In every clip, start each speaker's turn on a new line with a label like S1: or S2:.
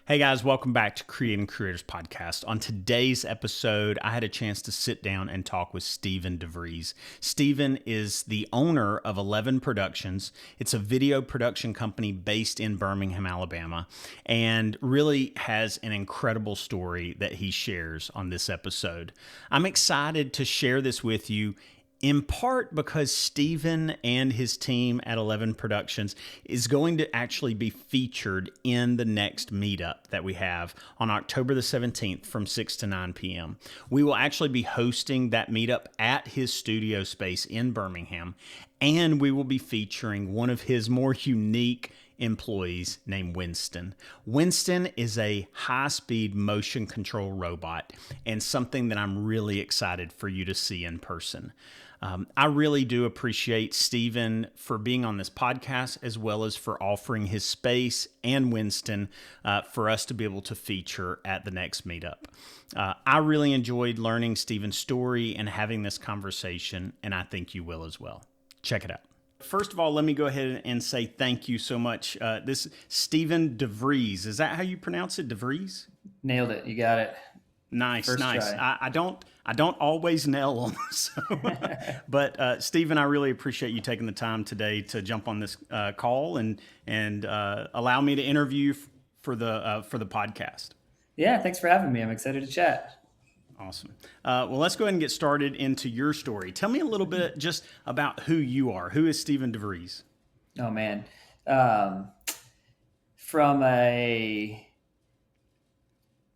S1: Hey guys, welcome back to Creating Creators Podcast. On today's episode, I had a chance to sit down and talk with Stephen DeVries. Stephen is the owner of 11 Productions. It's a video production company based in Birmingham, Alabama, and really has an incredible story that he shares on this episode. I'm excited to share this with you in part because Stephen and his team at 11 Productions is going to actually be featured in the next meetup that we have on October the 17th from 6 to 9 p.m. We will actually be hosting that meetup at his studio space in Birmingham, and we will be featuring one of his more unique employees named Winston. Winston is a high-speed motion control robot and something that I'm really excited for you to see in person. I really do appreciate Stephen for being on this podcast, as well as for offering his space and Winston for us to be able to feature at the next meetup. I really enjoyed learning Stephen's story and having this conversation, and I think you will as well. Check it out. First of all, let me go ahead and say thank you so much. This Stephen DeVries, is that how you pronounce it, DeVries?
S2: Nailed it. You got it.
S1: Nice,
S2: First
S1: nice.
S2: try.
S1: I don't always nail them, so. But Stephen, I really appreciate you taking the time today to jump on this call and allow me to interview for the podcast.
S2: Yeah, thanks for having me. I'm excited to chat.
S1: Awesome. Well, let's go ahead and get started into your story. Tell me a little bit just about who you are. Who is Stephen DeVries?
S2: Oh man. Um, from a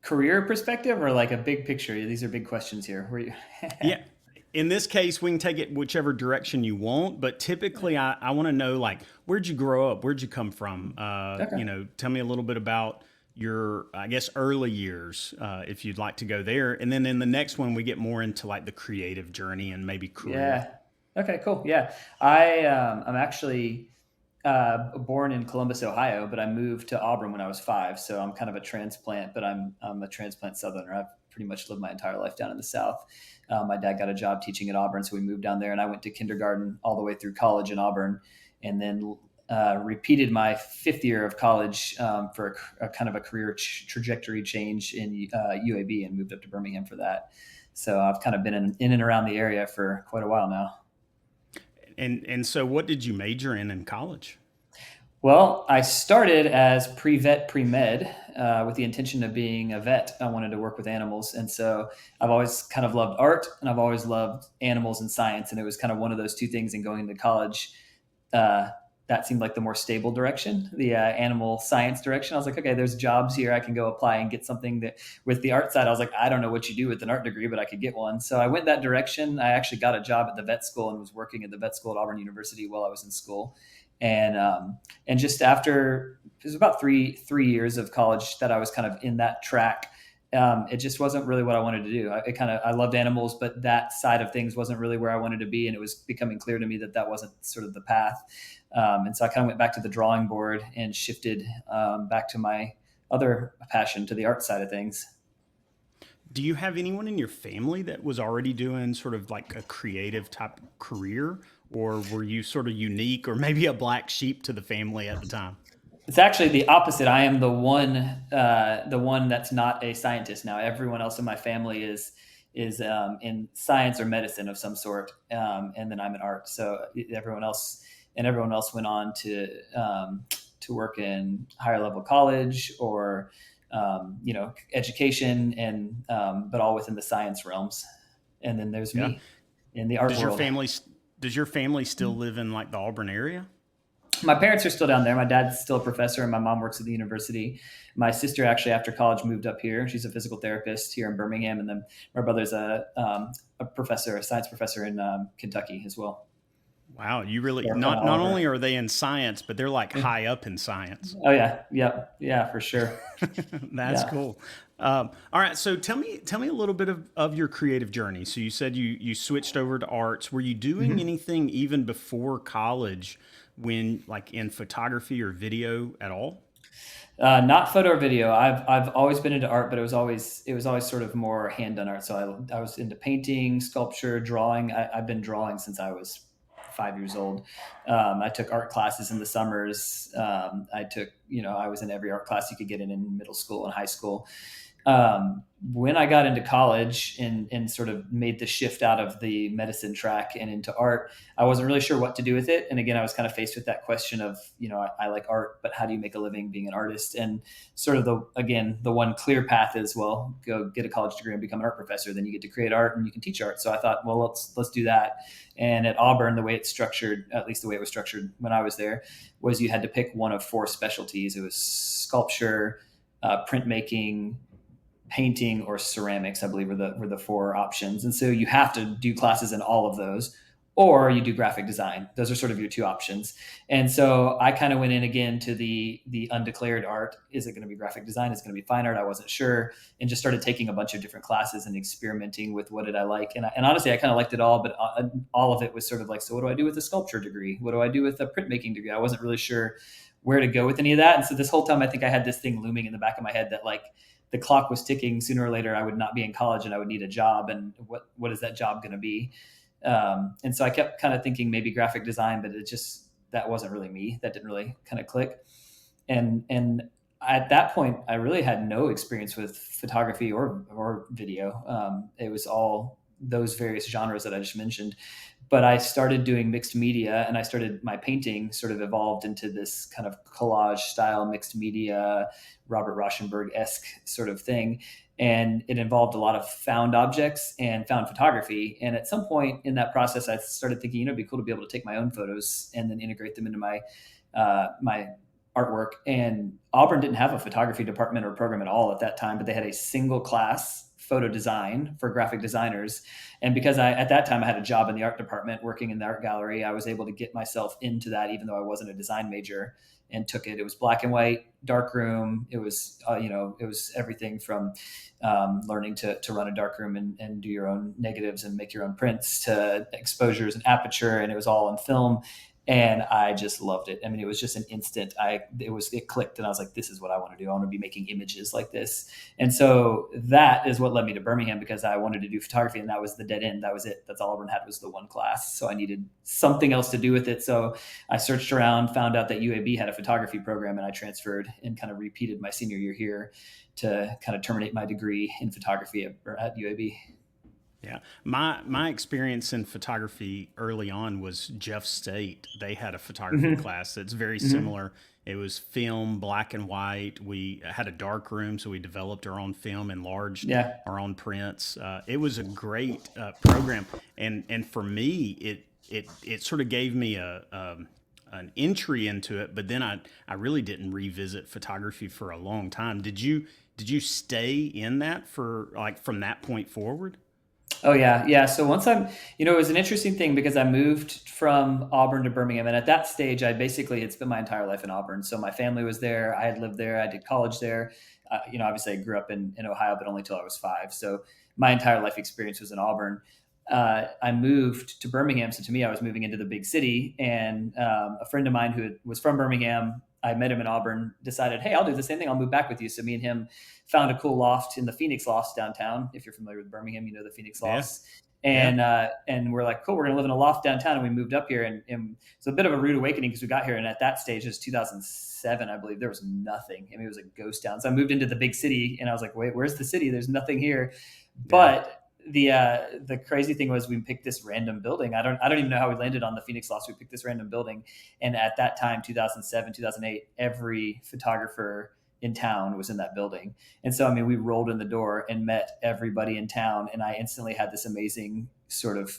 S2: career perspective or like a big picture? These are big questions here.
S1: Yeah. In this case, we can take it whichever direction you want, but typically I want to know, like, where'd you grow up? Where'd you come from?
S2: Okay.
S1: Tell me a little bit about your, I guess, early years, if you'd like to go there. And then in the next one, we get more into like the creative journey and maybe career.
S2: Yeah. Okay, cool. Yeah. I'm actually born in Columbus, Ohio, but I moved to Auburn when I was 5. So I'm kind of a transplant, but I'm a transplant Southerner. I've pretty much lived my entire life down in the South. My dad got a job teaching at Auburn, so we moved down there, and I went to kindergarten all the way through college in Auburn, and then repeated my 5th year of college for a kind of a career trajectory change in UAB, and moved up to Birmingham for that. So I've kind of been in and around the area for quite a while now.
S1: And so what did you major in college?
S2: Well, I started as pre-vet, pre-med with the intention of being a vet. I wanted to work with animals. And so I've always kind of loved art and I've always loved animals and science. And it was kind of one of those two things. And going to college, that seemed like the more stable direction, the animal science direction. I was like, okay, there's jobs here. I can go apply and get something. That with the art side, I was like, I don't know what you do with an art degree, but I could get one. So I went that direction. I actually got a job at the vet school and was working at the vet school at Auburn University while I was in school. And just after it was about three years of college that I was kind of in that track. It just wasn't really what I wanted to do. I loved animals, but that side of things wasn't really where I wanted to be. And it was becoming clear to me that that wasn't sort of the path. And so I kind of went back to the drawing board and shifted back to my other passion, to the art side of things.
S1: Do you have anyone in your family that was already doing sort of like a creative type career, or were you sort of unique or maybe a black sheep to the family at the time?
S2: It's actually the opposite. I am the one that's not a scientist now. Everyone else in my family is in science or medicine of some sort, and then I'm in art. So everyone else went on to work in higher level college or education, and but all within the science realms. And then there's
S1: Yeah.
S2: me in the art
S1: Does your
S2: world.
S1: family does your family still live in like the Auburn area?
S2: My parents are still down there. My dad's still a professor, and my mom works at the university. My sister actually, after college, moved up here. She's a physical therapist here in Birmingham, and then my brother's a professor, a science professor in Kentucky as well.
S1: Wow, you really
S2: They're kind of all
S1: not only
S2: over.
S1: are they in science, but they're like high up in science.
S2: Oh yeah, yeah, for sure.
S1: That's
S2: Yeah.
S1: cool. All right, so tell me a little bit of your creative journey. So you said you switched over to arts. Were you doing
S2: Mhm.
S1: anything even before college, when like in photography or video at all?
S2: Not photo or video. I've always been into art, but it was always sort of more hand done art. So I was into painting, sculpture, drawing. I've been drawing since I was 5 years old. I took art classes in the summers. I was in every art class you could get in middle school and high school. When I got into college and sort of made the shift out of the medicine track and into art, I wasn't really sure what to do with it. And again, I was kind of faced with that question of, I like art, but how do you make a living being an artist? And sort of the one clear path is, well, go get a college degree and become an art professor. Then you get to create art and you can teach art. So I thought, well, let's do that. And at Auburn, the way it's structured, at least the way it was structured when I was there, was you had to pick one of 4 specialties. It was sculpture, printmaking, painting, or ceramics, I believe were the 4 options. And so you have to do classes in all of those, or you do graphic design. Those are sort of your 2 options. And so I kind of went in again to the undeclared art. Is it going to be graphic design? Is it going to be fine art? I wasn't sure, and just started taking a bunch of different classes and experimenting with what did I like. And honestly, I kind of liked it all, but all of it was sort of like, so what do I do with a sculpture degree? What do I do with a printmaking degree? I wasn't really sure where to go with any of that. And so this whole time, I think I had this thing looming in the back of my head that like, the clock was ticking. Sooner or later, I would not be in college and I would need a job. And what is that job going to be? And so I kept kind of thinking maybe graphic design, but that wasn't really me. That didn't really kind of click. And at that point, I really had no experience with photography or video. It was all those various genres that I just mentioned. But I started doing mixed media, and my painting sort of evolved into this kind of collage style mixed media, Robert Rauschenberg-esque sort of thing. And it involved a lot of found objects and found photography. And at some point in that process, I started thinking, it'd be cool to be able to take my own photos and then integrate them into my artwork. And Auburn didn't have a photography department or program at all at that time, but they had a single class photo design for graphic designers. And because at that time I had a job in the art department working in the art gallery, I was able to get myself into that, even though I wasn't a design major, and took it. It was black and white, darkroom. It was, it was everything from learning to run a darkroom and do your own negatives and make your own prints, to exposures and aperture. And it was all on film. And I just loved it. I mean, it was just an instant. It clicked, and I was like, "This is what I want to do. I want to be making images like this." And so that is what led me to Birmingham, because I wanted to do photography, and that was the dead end. That was it. That's all Auburn had, was the one class. So I needed something else to do with it. So I searched around, found out that UAB had a photography program, and I transferred and kind of repeated my senior year here to kind of terminate my degree in photography at UAB.
S1: Yeah. My experience in photography early on was Jeff State. They had a photography class that's very similar. It was film, black and white. We had a dark room, so we developed our own film, enlarged our own prints. It was a great program, and for me, it sort of gave me an entry into it. But then I really didn't revisit photography for a long time. Did you stay in that for like from that point forward?
S2: Oh yeah. Yeah. So once it was an interesting thing because I moved from Auburn to Birmingham. And at that stage, I basically had spent my entire life in Auburn. So my family was there. I had lived there. I did college there. Obviously I grew up in Ohio, but only till I was 5. So my entire life experience was in Auburn. I moved to Birmingham. So to me, I was moving into the big city, and a friend of mine who was from Birmingham, I met him in Auburn, decided, hey, I'll do the same thing. I'll move back with you. So me and him found a cool loft in the Phoenix Lofts downtown. If you're familiar with Birmingham, you know the Phoenix Lofts. Yeah. And we're like, cool, we're going to live in a loft downtown. And we moved up here, and it's a bit of a rude awakening because we got here. And at that stage, it was 2007, I believe, there was nothing. I mean, it was a ghost town. So I moved into the big city, and I was like, wait, where's the city? There's nothing here. Yeah. But the crazy thing was we picked this random building. I don't even know how we landed on the Phoenix Lofts. We picked this random building. And at that time, 2007, 2008, every photographer in town was in that building. And so, I mean, we rolled in the door and met everybody in town. And I instantly had this amazing sort of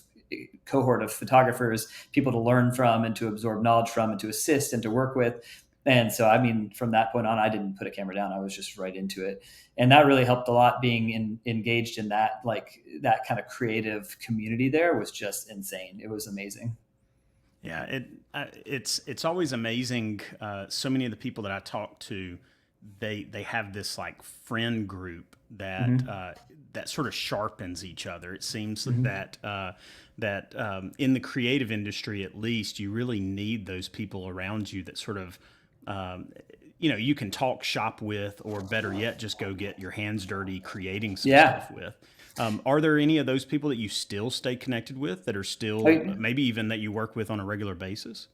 S2: cohort of photographers, people to learn from and to absorb knowledge from and to assist and to work with. And so, I mean, from that point on, I didn't put a camera down. I was just right into it. And that really helped a lot. Being engaged in that, like that kind of creative community there was just insane. It was amazing.
S1: Yeah, it's always amazing. So many of the people that I talk to, they have this like friend group that that sort of sharpens each other. It seems that in the creative industry, at least, you really need those people around you that sort of you can talk shop with, or better yet, just go get your hands dirty creating some
S2: Yeah.
S1: stuff with. Are there any of those people that you still stay connected with, that are still
S2: I,
S1: maybe even that you work with on a regular basis?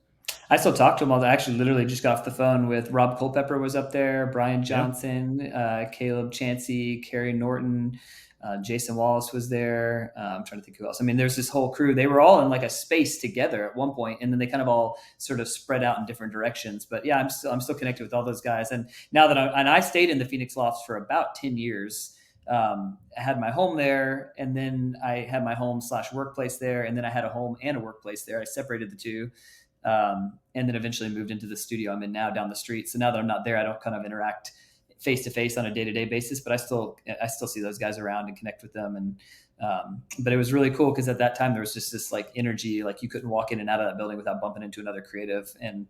S2: I still talk to them all. I actually literally just got off the phone with Rob Culpepper was up there, Brian
S1: Yeah.
S2: Johnson, Caleb Chansey, Kerry Norton, Jason Wallace was there. I'm trying to think who else. I mean, there's this whole crew. They were all in like a space together at one point, and then they kind of all sort of spread out in different directions. But yeah, I'm still connected with all those guys. And now that I stayed in the Phoenix Lofts for about 10 years. I had my home there, and then I had my home / workplace there, and then I had a home and a workplace there. I separated the two, and then eventually moved into the studio I'm in now down the street. So now that I'm not there, I don't kind of interact face to face on a day to day basis, but I still see those guys around and connect with them. And but it was really cool because at that time there was just this like energy, like you couldn't walk in and out of that building without bumping into another creative. And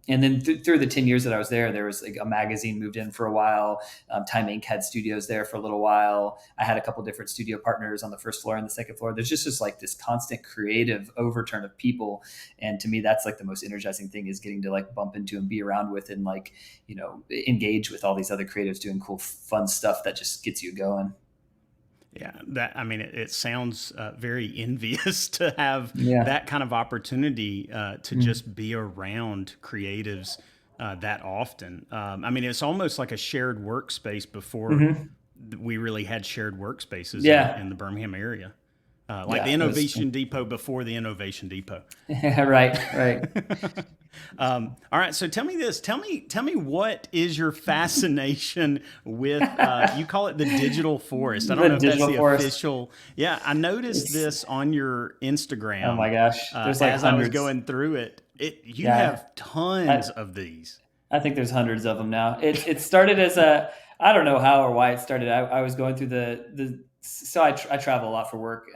S2: then through the 10 years that I was there was like a magazine moved in for a while. Time Inc. had studios there for a little while. I had a couple different studio partners on the first floor and the second floor. There's just like this constant creative overturn of people. And to me, that's like the most energizing thing, is getting to like bump into and be around with and like, engage with all these other creatives doing cool, fun stuff that just gets you going.
S1: Yeah, it sounds very envious to have
S2: Yeah.
S1: that kind of opportunity to
S2: Mm-hmm.
S1: just be around creatives that often. It's almost like a shared workspace before
S2: Mm-hmm.
S1: we really had shared workspaces
S2: Yeah.
S1: in the Birmingham area, like the
S2: Yeah. It was,
S1: Innovation Depot before the Innovation Depot.
S2: right. Right.
S1: All right, so tell me this. Tell me what is your fascination with? You call it the digital forest. I don't
S2: The
S1: know if that's
S2: digital
S1: the
S2: forest.
S1: official. Yeah, I noticed
S2: It's,
S1: this on your
S2: oh
S1: Instagram
S2: my gosh. There's like
S1: as I was
S2: hundreds.
S1: going through it. You
S2: Yeah.
S1: have tons
S2: I,
S1: of these.
S2: I think there's hundreds of them now. It started as a, I don't know how or why it started. I was going through so I travel a lot for work.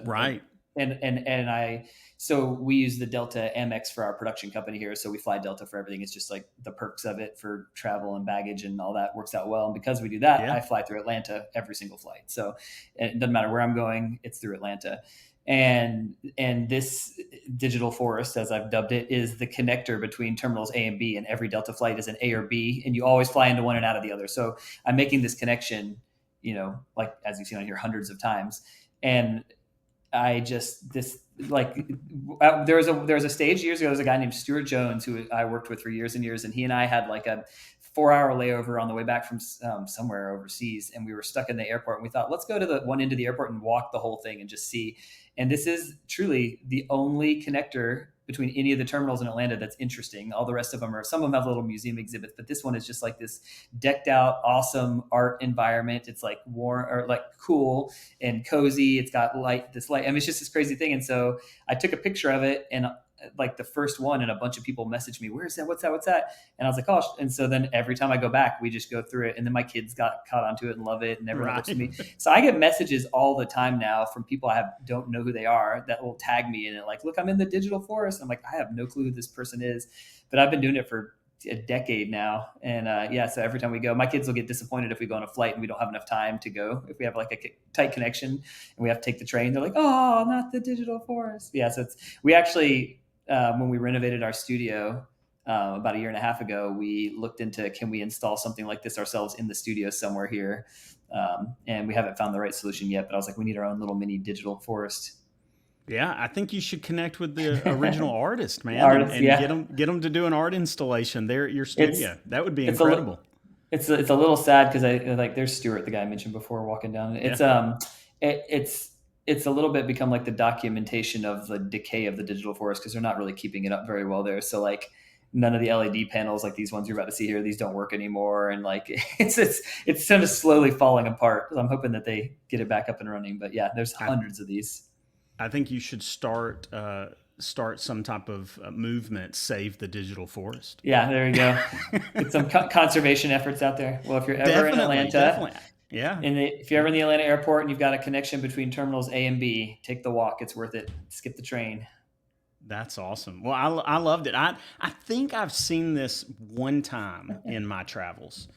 S1: Right.
S2: And so we use the Delta Amex for our production company here. So we fly Delta for everything. It's just like the perks of it for travel and baggage and all that works out well. And because we do that,
S1: Yeah.
S2: I fly through Atlanta every single flight. So it doesn't matter where I'm going, it's through Atlanta. And this digital forest, as I've dubbed it, is the connector between terminals A and B, and every Delta flight is an A or B, and you always fly into one and out of the other. So I'm making this connection, like as you've seen on here hundreds of times. And I just this like there was a stage years ago. There was a guy named Stuart Jones who I worked with for years and years, and he and I had like a 4-hour layover on the way back from somewhere overseas, and we were stuck in the airport. And we thought, let's go to the one end of the airport and walk the whole thing and just see. And this is truly the only connector between any of the terminals in Atlanta that's interesting. All the rest of them some of them have little museum exhibits, but this one is just like this decked out, awesome art environment. It's like warm or like cool and cozy. It's got this light. It's just this crazy thing. And so I took a picture of it, and like the first one, and a bunch of people messaged me, where's that? What's that? And I was like, oh, and so then every time I go back, we just go through it. And then my kids got caught onto it and love it. And everyone looks at me. So I get messages all the time now from people don't know who they are that will tag me in it. Like, look, I'm in the digital forest. I'm like, I have no clue who this person is, but I've been doing it for a decade now. And so every time we go, my kids will get disappointed if we go on a flight and we don't have enough time to go. If we have like a tight connection and we have to take the train, they're like, oh, not the digital forest. Yeah. So we actually, when we renovated our studio about 1.5 years ago, we looked into, can we install something like this ourselves in the studio somewhere here? And we haven't found the right solution yet, but I was like, we need our own little mini digital forest.
S1: Yeah, I think you should connect with the original artist, man,
S2: Artists,
S1: and
S2: yeah.
S1: get them to do an art installation there at your studio. That would be
S2: It's
S1: incredible.
S2: it's a little sad because I like there's Stuart, the guy I mentioned before, walking down.
S1: Yeah.
S2: It's a little bit become like the documentation of the decay of the digital forest because they're not really keeping it up very well there. So like none of the LED panels like these ones you're about to see here, these don't work anymore, and like it's kind of slowly falling apart. I'm hoping that they get it back up and running. But yeah, there's hundreds of these.
S1: I think you should start some type of movement, save the digital forest.
S2: Yeah, there you go. Get some conservation efforts out there. Well, if you're ever in Atlanta,
S1: definitely. Yeah.
S2: And if you're ever in the Atlanta airport and you've got a connection between terminals A and B, take the walk. It's worth it. Skip the train.
S1: That's awesome. Well, I loved it. I think I've seen this one time in my travels.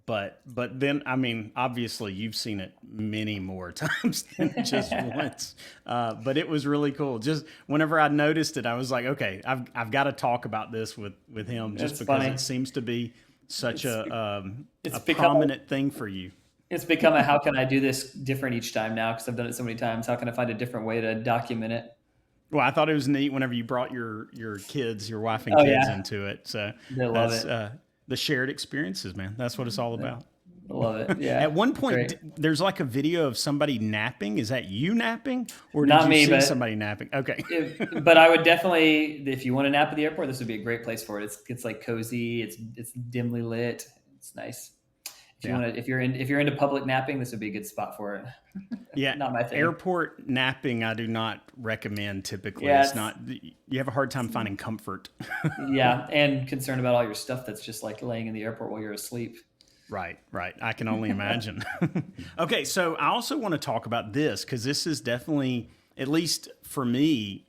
S1: But then, I mean, obviously you've seen it many more times than just once. But it was really cool. Just whenever I noticed it, I was like, okay, I've got to talk about this with him, just
S2: It's
S1: because it
S2: funny.
S1: seems to be such
S2: It's
S1: a
S2: it's become
S1: prominent thing for you.
S2: it's become a how can I do this different each time now because I've done it so many times. How can I find a different way to document it?
S1: Well, I thought it was neat whenever you brought your kids, your wife and
S2: Oh
S1: kids
S2: yeah,
S1: into it. So
S2: they love
S1: that's
S2: it.
S1: the shared experiences, man. That's what it's all
S2: Yeah,
S1: about.
S2: I love it.
S1: At
S2: Yeah,
S1: one
S2: it's
S1: point,
S2: great.
S1: there's like a video of somebody napping. Is that you napping, or did
S2: Not
S1: you
S2: me,
S1: see
S2: but
S1: somebody napping? Okay.
S2: but I would definitely, if you want to nap at the airport, this would be a great place for it. It's like cozy. It's dimly lit. It's nice. If you
S1: Yeah.
S2: want to, if you're into public napping, this would be a good spot for it.
S1: Yeah.
S2: Not my thing.
S1: Airport napping, I do not recommend typically.
S2: Yeah,
S1: It's not, you have a hard time finding comfort.
S2: yeah, and concerned about all your stuff that's just like laying in the airport while you're asleep.
S1: Right, right. I can only imagine. Okay, so I also want to talk about this because this is definitely, at least for me,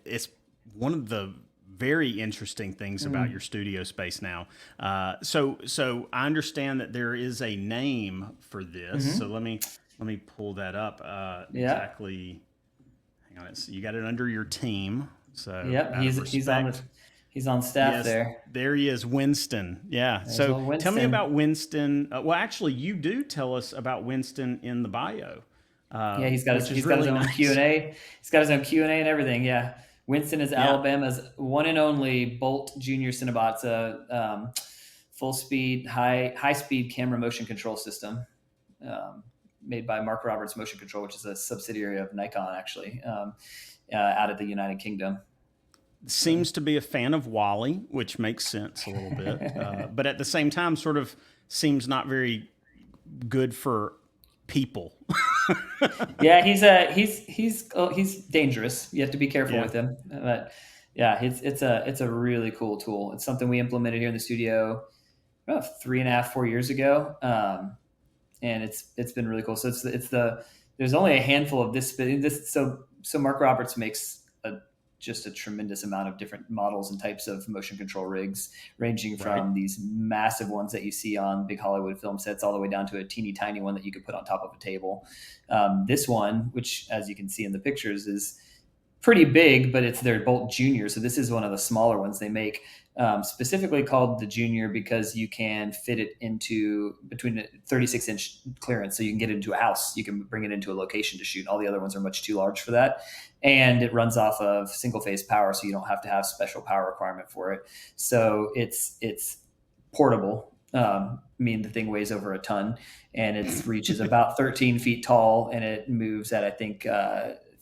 S1: it's one of the very interesting things about your
S2: Mm.
S1: studio space now. So I understand that there is a name for this. So
S2: Hmm.
S1: let me pull that up.
S2: Yeah.
S1: Exactly. Hang on. You got it under your team. So
S2: Yep.
S1: out of respect.
S2: He's on staff
S1: Yes,
S2: there.
S1: there he is, Winston. Yeah.
S2: There's
S1: So
S2: little
S1: tell me
S2: Winston.
S1: about Winston. Well, actually, you do tell us about Winston in the bio,
S2: Yeah,
S1: which is
S2: he's got his
S1: really
S2: own Q and
S1: nice.
S2: A. He's got his own Q and A and everything. Yeah, Winston is
S1: Yeah.
S2: Alabama's one and only Bolt Junior Cinnabot. It's a full speed, high speed camera motion control system um, made by Mark Roberts Motion Control, which is a subsidiary of Nikon, actually, out of the United Kingdom. So,
S1: Seems to be a fan of Wally, which makes sense a little bit, but at the same time, sort of seems not very good for people.
S2: yeah, he's dangerous. You have to be careful
S1: Yeah.
S2: with him, but yeah, it's a really cool tool. It's something we implemented here in the studio about 3.5, 4 years ago, and it's been really cool. So it's the there's only a handful of this. So Mark Roberts makes just a tremendous amount of different models and types of motion control rigs, ranging
S1: Right.
S2: from these massive ones that you see on big Hollywood film sets, all the way down to a teeny tiny one that you could put on top of a table. This one, which as you can see in the pictures, is pretty big, but it's their Bolt Junior. So this is one of the smaller ones they make, specifically called the Junior because you can fit it into between a 36-inch clearance. So you can get it into a house. You can bring it into a location to shoot. All the other ones are much too large for that. And it runs off of single phase power. So you don't have to have special power requirement for it. So it's portable. I mean, the thing weighs over a ton and its reach is about 13 feet tall and it moves at, I think,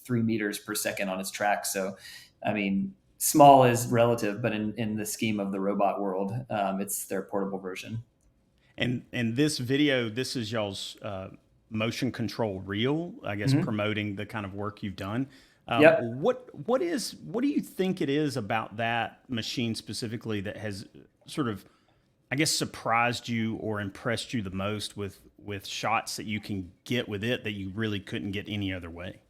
S2: 3 meters per second on its track. So, I mean, small is relative, but in the scheme of the robot world, it's their portable version.
S1: And this video, this is y'all's motion control reel, I guess,
S2: Mm-hmm.
S1: promoting the kind of work you've done.
S2: Yep.
S1: What do you think it is about that machine specifically that has sort of, I guess, surprised you or impressed you the most with shots that you can get with it that you really couldn't get any other way?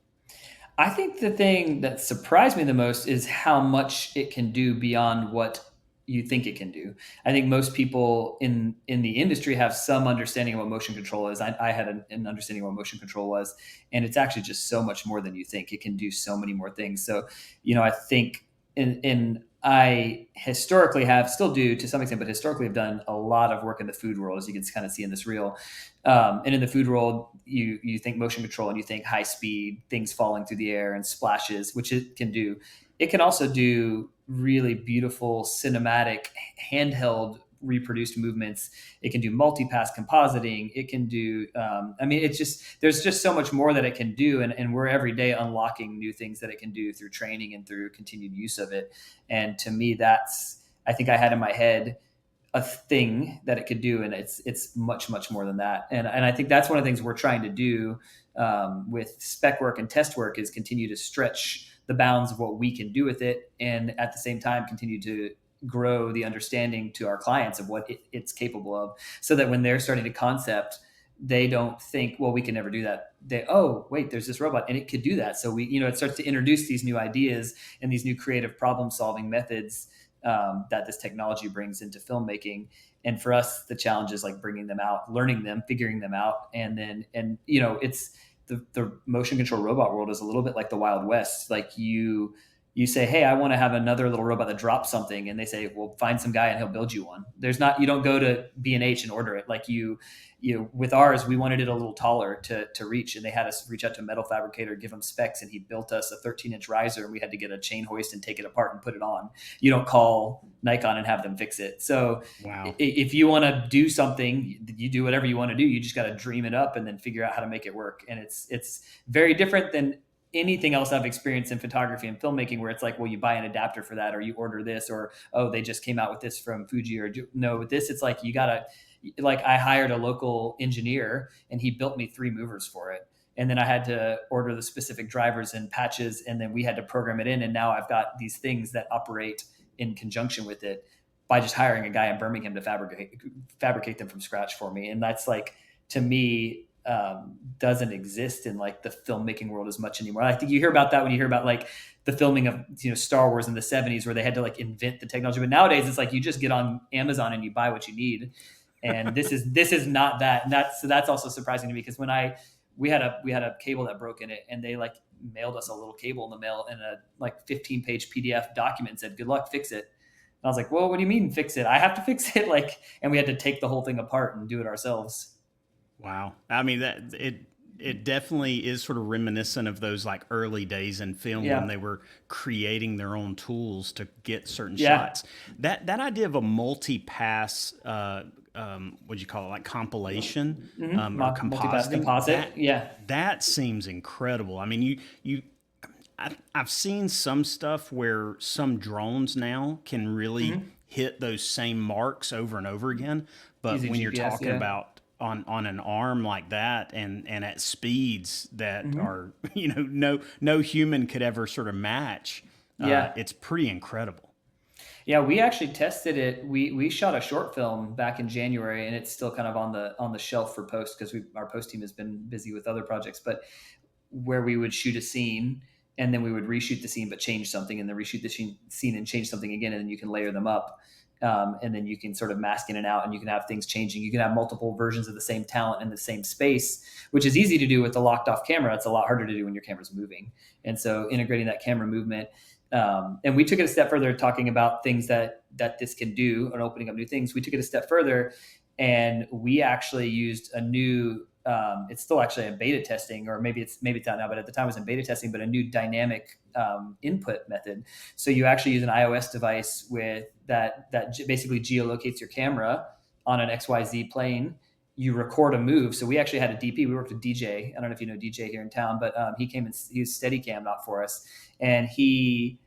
S2: I think the thing that surprised me the most is how much it can do beyond what you think it can do. I think most people in the industry have some understanding of what motion control is. I had an understanding of what motion control was, and it's actually just so much more than you think. It can do so many more things. So, I think in I historically have still do to some extent, but historically have done a lot of work in the food world, as you can kind of see in this reel. And in the food world, you think motion control and you think high speed, things falling through the air and splashes, which it can do. It can also do really beautiful cinematic handheld reproduced movements. It can do multipass compositing. It can do, I mean, it's just, there's just so much more that it can do. And we're every day unlocking new things that it can do through training and through continued use of it. And to me, I think I had in my head a thing that it could do, and it's much more than that. And I think that's one of the things we're trying to do with spec work and test work is continue to stretch the bounds of what we can do with it, and at the same time continue to grow the understanding to our clients of what it's capable of, so that when they're starting to concept, they don't think, well, we can never do that. They, oh, wait, there's this robot and it could do that. So it starts to introduce these new ideas and these new creative problem solving methods that this technology brings into filmmaking. And for us, the challenge is like bringing them out, learning them, figuring them out. And it's the motion control robot world is a little bit like the Wild West. Like you say, hey, I want to have another little robot that drops something. And they say, well, find some guy and he'll build you one. You don't go to B&H and order it. Like with ours, we wanted it a little taller to reach. And they had us reach out to a metal fabricator, give him specs. And he built us a 13-inch riser. And we had to get a chain hoist and take it apart and put it on. You don't call Nikon and have them fix it. So
S1: Wow.
S2: If you want to do something, you do whatever you want to do. You just got to dream it up and then figure out how to make it work. And it's very different than anything else I've experienced in photography and filmmaking, where it's like, well, you buy an adapter for that, or you order this, or, oh, they just came out with this from Fuji, or no, with this, it's like, I hired a local engineer and he built me 3 movers for it. And then I had to order the specific drivers and patches, and then we had to program it in. And now I've got these things that operate in conjunction with it by just hiring a guy in Birmingham to fabricate them from scratch for me. And that's like, to me, doesn't exist in like the filmmaking world as much anymore. I think you hear about that when you hear about like the filming of Star Wars in the 70s, where they had to like invent the technology. But nowadays it's like you just get on Amazon and you buy what you need. And this is not that. And that's also surprising to me, because when we had a cable that broke in it, and they like mailed us a little cable in the mail and a like 15-page PDF document and said, good luck, fix it. And I was like, well, what do you mean fix it? I have to fix it. And we had to take the whole thing apart and do it ourselves.
S1: Wow. I mean, that it definitely is sort of reminiscent of those like early days in film when they were creating their own tools to get certain shots. That idea of a multi-pass, what'd you call it? Like compilation, or composite. That seems incredible. I mean, I've seen some stuff where some drones now can really hit those same marks over and over again. But
S2: using
S1: when
S2: GPS,
S1: you're talking about on an arm like that, and at speeds that are no human could ever sort of match, it's pretty incredible.
S2: Yeah, we actually tested it. We shot a short film back in January, and it's still kind of on the shelf for post, because our post team has been busy with other projects. But where we would shoot a scene, and then we would reshoot the scene but change something, and then reshoot the scene and change something again, and then you can layer them up. And then you can sort of mask in and out, and you can have things changing. You can have multiple versions of the same talent in the same space, which is easy to do with a locked off camera. It's a lot harder to do when your camera's moving. And so integrating that camera movement. And we took it a step further, talking about things that this can do and opening up new things. We took it a step further, and we actually used a new, it's still actually in beta testing, or maybe it's out now, but at the time it was in beta testing, but a new dynamic input method. So you actually use an iOS device with that basically geolocates your camera on an XYZ plane. You record a move. So we actually had a DP. We worked with DJ. I don't know if you know DJ here in town, but he came and he used Steadicam not for us, and he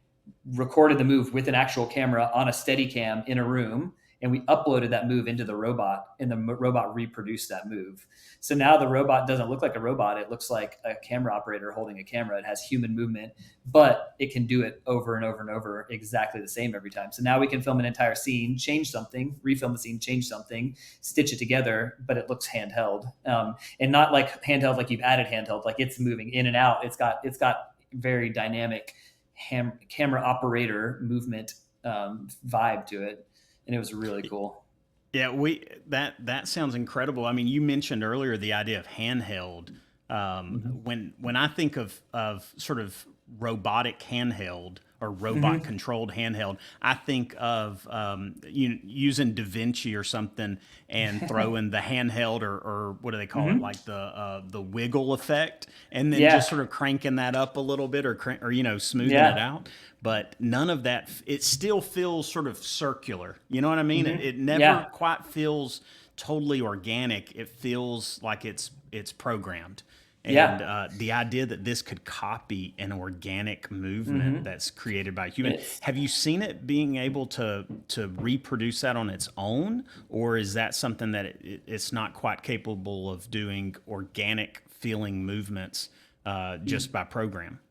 S2: recorded the move with an actual camera on a Steadicam in a room. And we uploaded that move into the robot, and the robot reproduced that move. So now the robot doesn't look like a robot. It looks like a camera operator holding a camera. It has human movement, but it can do it over and over and over exactly the same every time. So now we can film an entire scene, change something, refilm the scene, change something, stitch it together, but it looks handheld. And not like handheld, like you've added handheld, like it's moving in and out. It's got very dynamic camera operator movement vibe to it. And it was really cool.
S1: Yeah, that sounds incredible. I mean, you mentioned earlier the idea of handheld. When I think of sort of robotic handheld or robot controlled handheld, I think of using DaVinci or something and throwing the handheld or what do they call it, like the wiggle effect, and then just sort of cranking that up a little bit, or smoothing it out. But none of that. It still feels sort of circular. You know what I mean? It never quite feels totally organic. It feels like it's programmed. And the idea that this could copy an organic movement that's created by a human. Have you seen it being able to reproduce that on its own? Or is that something that it's not quite capable of doing organic feeling movements just by program?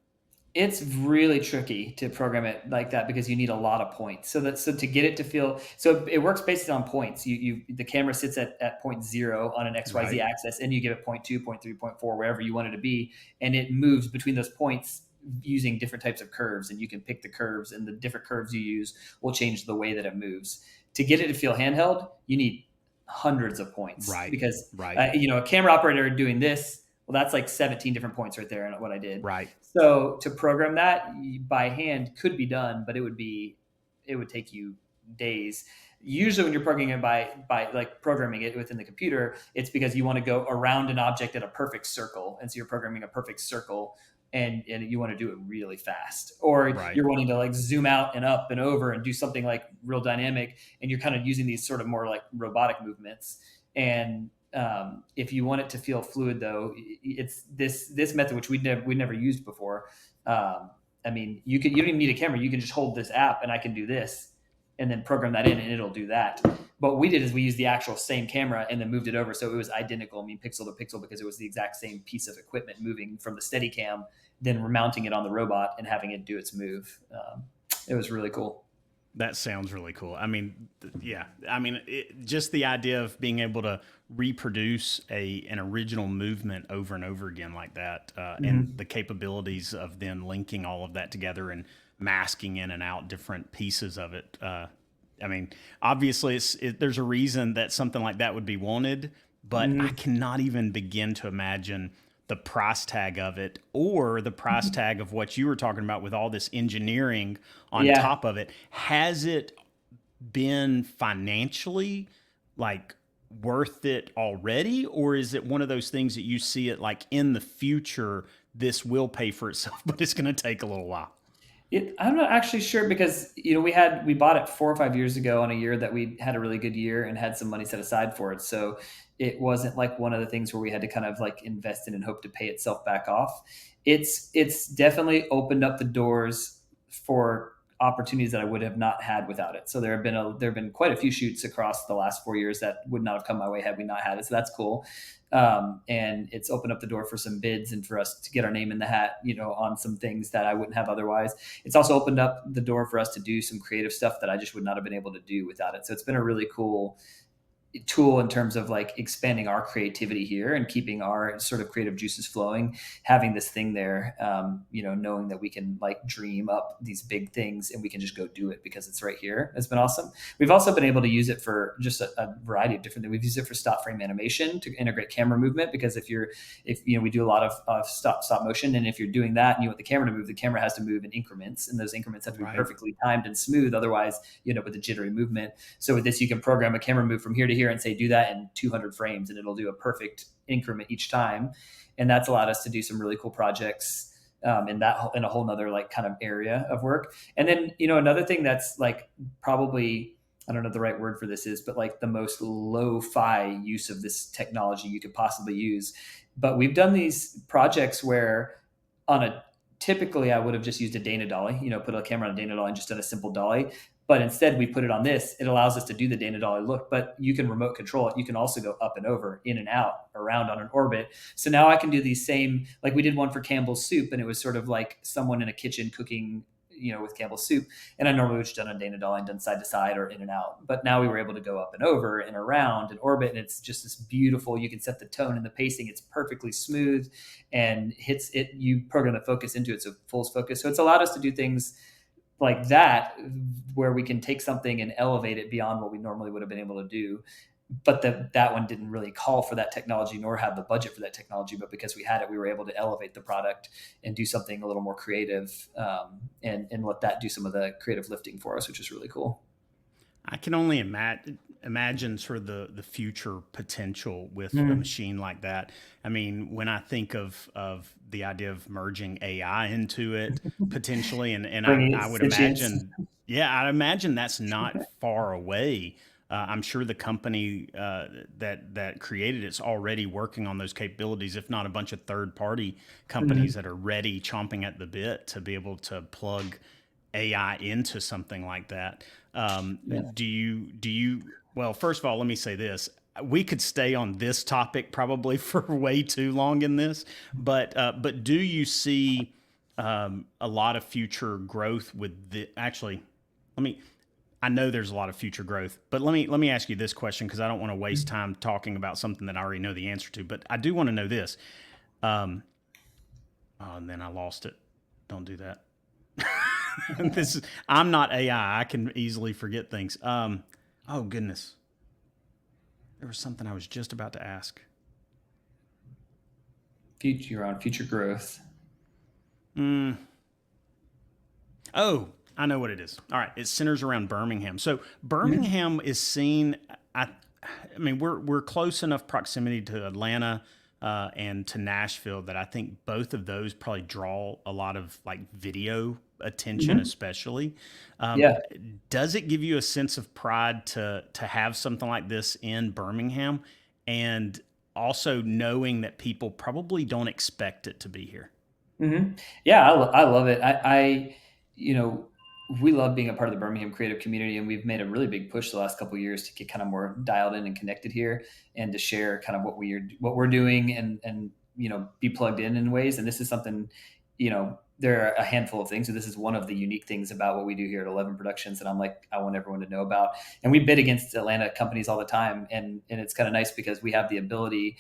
S2: It's really tricky to program it like that, because you need a lot of points. So to get it to feel, so it works based on points. The camera sits at point 0 on an XYZ axis, and you give it 0.2, 0.3, 0.4, wherever you want it to be. And it moves between those points using different types of curves, and you can pick the curves, and the different curves you use will change the way that it moves. To get it to feel handheld, you need hundreds of points
S1: Right.
S2: because
S1: Right.
S2: a camera operator doing this, well, that's like 17 different points right there in what I did.
S1: Right.
S2: So to program that by hand could be done, but it would take you days. Usually when you're programming it by like programming it within the computer, it's because you want to go around an object at a perfect circle. And so you're programming a perfect circle and you want to do it really fast, or
S1: Right.
S2: you're wanting to like zoom out and up and over and do something like real dynamic, and you're kind of using these sort of more like robotic movements. And if you want it to feel fluid, though, it's this method which we'd never used before. I mean, you don't even need a camera. You can just hold this app, and I can do this, and then program that in, and it'll do that. But what we did is we used the actual same camera and then moved it over, so it was identical. I mean, pixel to pixel, because it was the exact same piece of equipment moving from the Steadicam, then remounting it on the robot and having it do its move. It was really cool.
S1: That sounds really cool. I mean, yeah. I mean, just the idea of being able to reproduce an original movement over and over again like that, and the capabilities of then linking all of that together and masking in and out different pieces of it. I mean, obviously, there's a reason that something like that would be wanted, but I cannot even begin to imagine the price tag of it, or the price tag of what you were talking about with all this engineering on top of it. Has it been financially like worth it already, or is it one of those things that you see it like in the future, this will pay for itself, but it's going to take a little while?
S2: I'm not actually sure, because we bought it 4 or 5 years ago on a year that we had a really good year and had some money set aside for it. So it wasn't like one of the things where we had to kind of like invest in and hope to pay itself back off. It's definitely opened up the doors for opportunities that I would have not had without it. So there have been quite a few shoots across the last 4 years that would not have come my way had we not had it. So that's cool. And it's opened up the door for some bids and for us to get our name in the hat, on some things that I wouldn't have otherwise. It's also opened up the door for us to do some creative stuff that I just would not have been able to do without it. So it's been a really cool tool in terms of like expanding our creativity here and keeping our sort of creative juices flowing, having this thing there, knowing that we can like dream up these big things and we can just go do it because it's right here. It's been awesome. We've also been able to use it for just a variety of different things. We've used it for stop frame animation to integrate camera movement, because if we do a lot of stop motion, and if you're doing that and you want the camera to move, the camera has to move in increments, and those increments have to be perfectly timed and smooth. Otherwise, with a jittery movement. So with this, you can program a camera move from here to here and say, do that in 200 frames, and it'll do a perfect increment each time. And that's allowed us to do some really cool projects in a whole nother like kind of area of work. And then, another thing that's like probably, I don't know what the right word for this is, but like the most lo-fi use of this technology you could possibly use. But we've done these projects where typically I would have just used a Dana dolly, put a camera on a Dana dolly and just done a simple dolly. But instead we put it on this. It allows us to do the Dana dolly look, but you can remote control it. You can also go up and over, in and out, around on an orbit. So now I can do these same, like we did one for Campbell's Soup, and it was sort of like someone in a kitchen cooking, with Campbell's Soup. And I normally would have done a Dana dolly and done side to side or in and out. But now we were able to go up and over and around and orbit. And it's just this beautiful, you can set the tone and the pacing. It's perfectly smooth and hits it. You program the focus into it. So full focus. So it's allowed us to do things like that, where we can take something and elevate it beyond what we normally would have been able to do. But that one didn't really call for that technology, nor have the budget for that technology. But because we had it, we were able to elevate the product and do something a little more creative, and let that do some of the creative lifting for us, which is really cool.
S1: I can only imagine sort of the future potential with a machine like that. I mean, when I think of the idea of merging AI into it potentially, and I would imagine, I'd imagine that's not far away. I'm sure the company that created it's already working on those capabilities, if not a bunch of third-party companies that are ready, chomping at the bit to be able to plug AI into something like that. Do you, well, first of all, let me say this. We could stay on this topic probably for way too long in this, but do you see a lot of future growth with I know there's a lot of future growth, but let me ask you this question, because I don't want to waste time talking about something that I already know the answer to, but I do want to know this. And then I lost it. Don't do that. I'm not AI. I can easily forget things. Oh, goodness. There was something I was just about to ask.
S2: Future on future growth.
S1: Mm. Oh, I know what it is. All right, it centers around Birmingham. So
S2: Mhm.
S1: Birmingham is seen. I, I mean, we're close enough proximity to Atlanta and to Nashville that I think both of those probably draw a lot of like video attention,
S2: Mhm.
S1: especially.
S2: Yeah.
S1: Does it give you a sense of pride to have something like this in Birmingham, and also knowing that people probably don't expect it to be here?
S2: Yeah, I love it. You know, we love being a part of the Birmingham creative community, and we've made a really big push the last couple of years to get kind of more dialed in and connected here, and to share kind of what we're doing, and be plugged in ways. And this is something, there are a handful of things, and this is one of the unique things about what we do here at 11 Productions that I want everyone to know about. And we bid against Atlanta companies all the time, and it's kind of nice because we have the ability.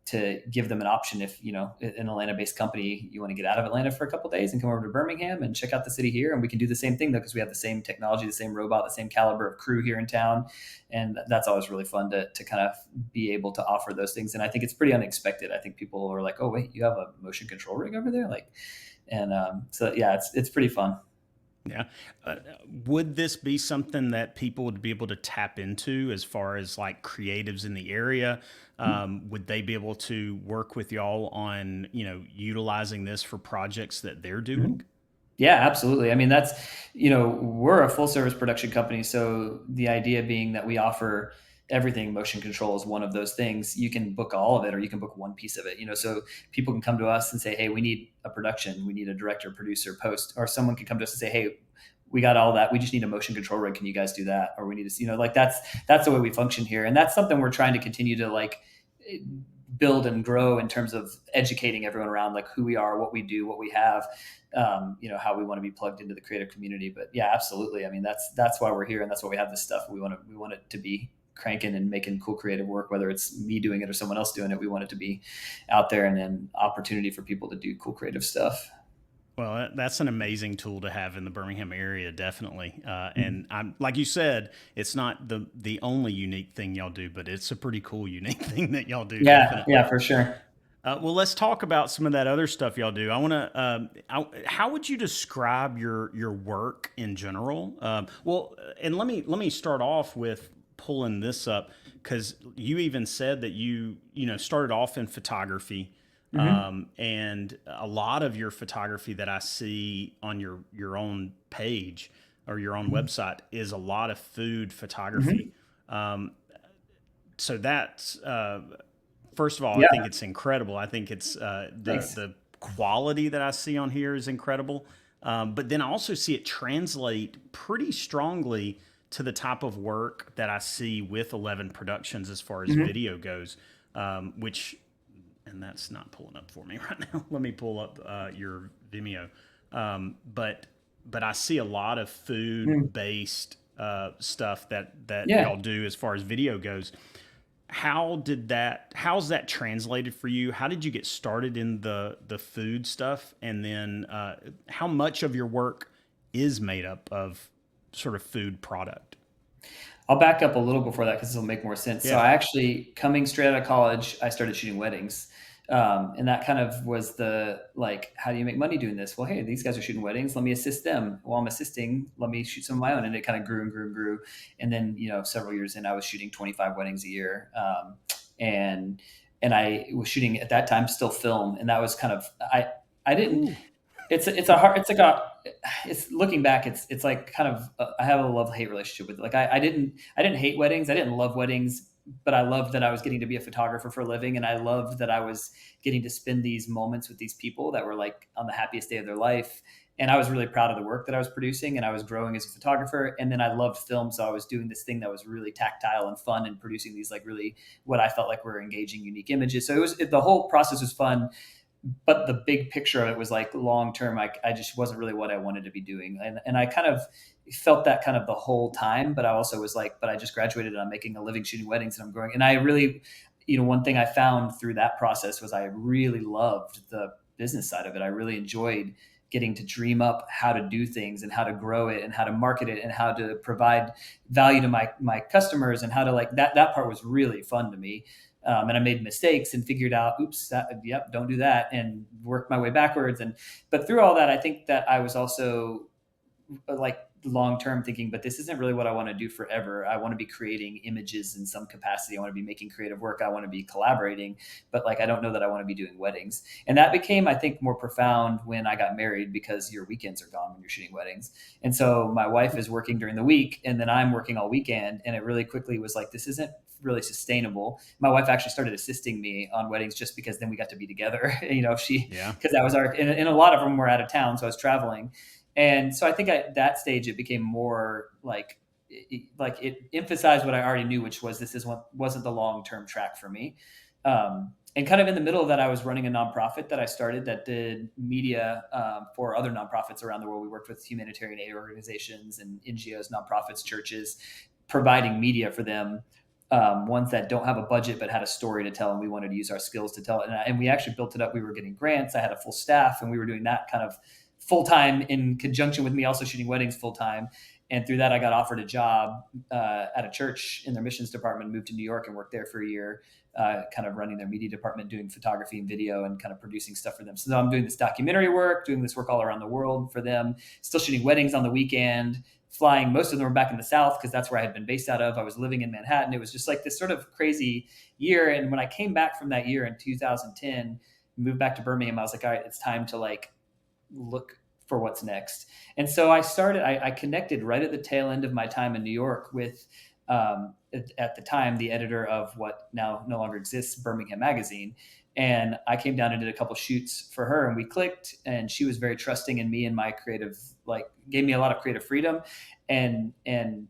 S2: To give them an option if an Atlanta-based company, you want to get out of Atlanta for a couple of days and come over to Birmingham and check out the city here, and we can do the same thing though because we have the same technology, the same robot, the same caliber of crew here in town, and that's always really fun to kind of be able to offer those things. And I think it's pretty unexpected. I think people are like, oh wait, you have a motion control rig over there, like, and so yeah, it's pretty fun.
S1: Yeah. Would this be something that people would be able to tap into as far as like creatives in the area? Would they be able to work with y'all on, utilizing this for projects that they're
S2: Mhm.
S1: doing?
S2: Yeah, absolutely. I mean, we're a full service production company. So the idea being that we offer everything. Motion control is one of those things. You can book all of it or you can book one piece of it, so people can come to us and say, hey, we need a production. We need a director, producer, post, or someone can come to us and say, hey, we got all that. We just need a motion control rig. Can you guys do that? Or we need to, like that's the way we function here. And that's something we're trying to continue to like build and grow in terms of educating everyone around like who we are, what we do, what we have, how we want to be plugged into the creative community. But yeah, absolutely. I mean, that's why we're here, and that's why we have this stuff. We want it to be cranking and making cool creative work, whether it's me doing it or someone else doing it. We want it to be out there and an opportunity for people to do cool creative stuff.
S1: Well, that's an amazing tool to have in the Birmingham area, definitely. And I'm like you said, it's not the only unique thing y'all do, but it's a pretty cool unique thing that y'all do,
S2: Yeah, yeah,
S1: definitely.
S2: for sure.
S1: Well, let's talk about some of that other stuff y'all do. I want to. How would you describe your work in general? And let me start off with pulling this up because you even said that you started off in photography,
S2: Hmm.
S1: and a lot of your photography that I see on your own page or your own website is a lot of food photography.
S2: Hmm.
S1: Um, so that's first of all, I think
S2: Yeah,
S1: it's incredible. I think it's
S2: thanks.
S1: the quality that I see on here is incredible. But then I also see it translate pretty strongly to the type of work that I see with 11 Productions as far as
S2: Hmm.
S1: video goes, which, and that's not pulling up for me right now. Let me pull up your Vimeo. But I see a lot of food based stuff that
S2: Yeah.
S1: y'all do as far as video goes. How's that translated for you? How did you get started in the food stuff, and then how much of your work is made up of sort of food product?
S2: I'll back up a little before that because this will make more sense. So
S1: Yeah.
S2: I actually, coming straight out of college, I started shooting weddings. And that kind of was the like, how do you make money doing this? Well, hey, these guys are shooting weddings. Let me assist them. While I'm assisting, let me shoot some of my own. And it kind of grew and grew and grew. And then, several years in, I was shooting 25 weddings a year. And and I was shooting at that time still film, and that was kind of I didn't
S1: Ooh.
S2: it's a hard it's like a it's looking back it's like kind of I have a love hate relationship with it. Like I didn't hate weddings, I didn't love weddings, but I loved that I was getting to be a photographer for a living, and I loved that I was getting to spend these moments with these people that were like on the happiest day of their life. And I was really proud of the work that I was producing, and I was growing as a photographer. And then I loved film, so I was doing this thing that was really tactile and fun, and producing these like really what I felt like were engaging, unique images. So the whole process was fun, but the big picture of it was like long term. I just wasn't really what I wanted to be doing, and I kind of felt that kind of the whole time. But I also was like, but I just graduated and I'm making a living shooting weddings and I'm growing. And I really, one thing I found through that process was I really loved the business side of it. I really enjoyed getting to dream up how to do things and how to grow it and how to market it and how to provide value to my customers and how to like that part was really fun to me. And I made mistakes and figured out, oops, yep, don't do that, and worked my way backwards. But through all that, I think that I was also like long term thinking, but this isn't really what I want to do forever. I want to be creating images in some capacity. I want to be making creative work. I want to be collaborating, but like I don't know that I want to be doing weddings. And that became, I think, more profound when I got married, because your weekends are gone when you're shooting weddings. And so my wife is working during the week and then I'm working all weekend. And it really quickly was like, this isn't really sustainable. My wife actually started assisting me on weddings just because then we got to be together.
S1: Yeah.
S2: Because that was and a lot of them were out of town. So I was traveling. And so I think at that stage, it became more like it emphasized what I already knew, which was wasn't the long-term track for me. And kind of in the middle of that, I was running a nonprofit that I started that did media for other nonprofits around the world. We worked with humanitarian aid organizations and NGOs, nonprofits, churches, providing media for them. Ones that don't have a budget but had a story to tell, and we wanted to use our skills to tell it. And we actually built it up. We were getting grants. I had a full staff, and we were doing that kind of full time in conjunction with me also shooting weddings full time. And through that, I got offered a job at a church in their missions department, moved to New York and worked there for a year, kind of running their media department, doing photography and video and kind of producing stuff for them. So now I'm doing this documentary work, doing this work all around the world for them, still shooting weddings on the weekend, flying. Most of them were back in the South because that's where I had been based out of. I was living in Manhattan. It was just like this sort of crazy year. And when I came back from that year in 2010, moved back to Birmingham, I was like, all right, it's time to like look for what's next. And so I connected right at the tail end of my time in New York with, at the time, the editor of what now no longer exists, Birmingham Magazine. And I came down and did a couple shoots for her, and we clicked, and she was very trusting in me and my creative, like gave me a lot of creative freedom. And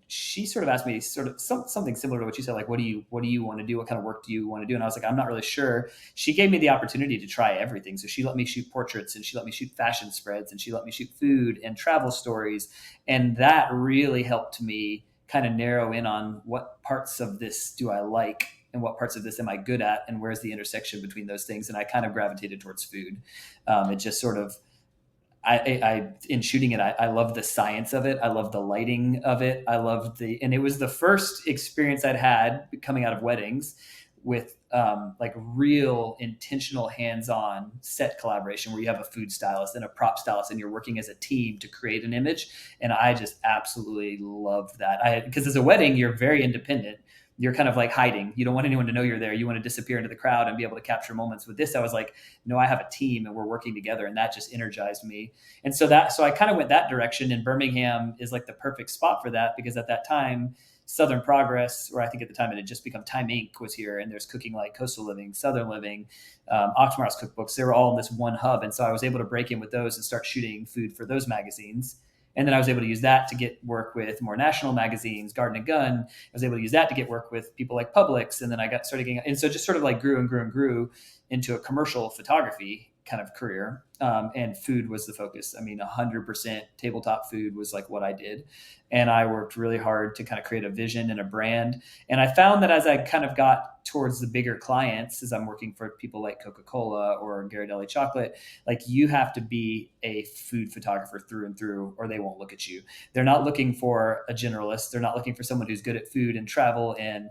S2: she sort of asked me sort of something similar to what you said, like, what do you want to do? What kind of work do you want to do? And I was like, I'm not really sure. She gave me the opportunity to try everything. So she let me shoot portraits, and she let me shoot fashion spreads, and she let me shoot food and travel stories. And that really helped me kind of narrow in on what parts of this do I like and what parts of this am I good at, and where's the intersection between those things. And I kind of gravitated towards food. It just sort of, I in shooting it, I love the science of it. I love the lighting of it. And it was the first experience I'd had coming out of weddings with like real intentional hands-on set collaboration, where you have a food stylist and a prop stylist and you're working as a team to create an image. And I just absolutely loved that. Because as a wedding, you're very independent. You're kind of like hiding. You don't want anyone to know you're there. You want to disappear into the crowd and be able to capture moments. With this, I was like, no, I have a team and we're working together. And that just energized me. And so I kind of went that direction, and Birmingham is like the perfect spot for that, because at that time, Southern Progress, or I think at the time it had just become Time Inc., was here, and there's Cooking Light, Coastal Living, Southern Living, Oxmoorhouse Cookbooks. They were all in this one hub. And so I was able to break in with those and start shooting food for those magazines. And then I was able to use that to get work with more national magazines, Garden and Gun. I was able to use that to get work with people like Publix. And then I started getting, and so just sort of like grew and grew and grew into a commercial photography kind of career. And food was the focus. I mean, 100% tabletop food was like what I did. And I worked really hard to kind of create a vision and a brand. And I found that as I kind of got towards the bigger clients, as I'm working for people like Coca-Cola or Ghirardelli Chocolate, like you have to be a food photographer through and through, or they won't look at you. They're not looking for a generalist. They're not looking for someone who's good at food and travel and,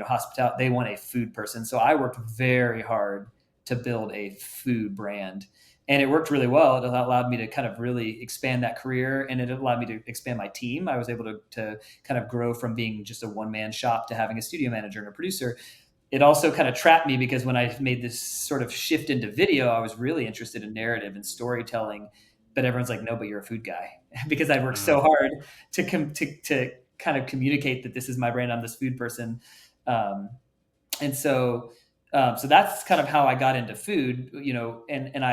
S2: hospitality. They want a food person. So I worked very hard to build a food brand. And it worked really well. It allowed me to kind of really expand that career, and it allowed me to expand my team. I was able to kind of grow from being just a one-man shop to having a studio manager and a producer. It also kind of trapped me, because when I made this sort of shift into video, I was really interested in narrative and storytelling. But everyone's like, no, but you're a food guy, because I worked so hard to kind of communicate that this is my brand. I'm this food person. And so that's kind of how I got into food, and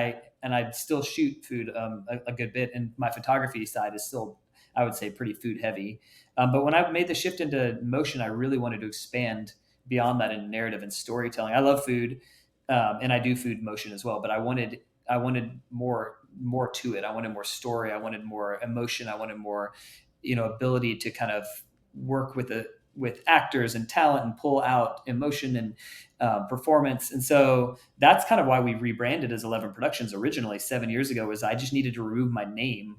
S2: I still shoot food a good bit. And my photography side is still, I would say, pretty food heavy. But when I made the shift into motion, I really wanted to expand beyond that in narrative and storytelling. I love food, and I do food motion as well. But I wanted more to it. I wanted more story. I wanted more emotion. I wanted more, ability to kind of work with with actors and talent and pull out emotion and performance. And so that's kind of why we rebranded as 11 Productions originally 7 years ago. Was I just needed to remove my name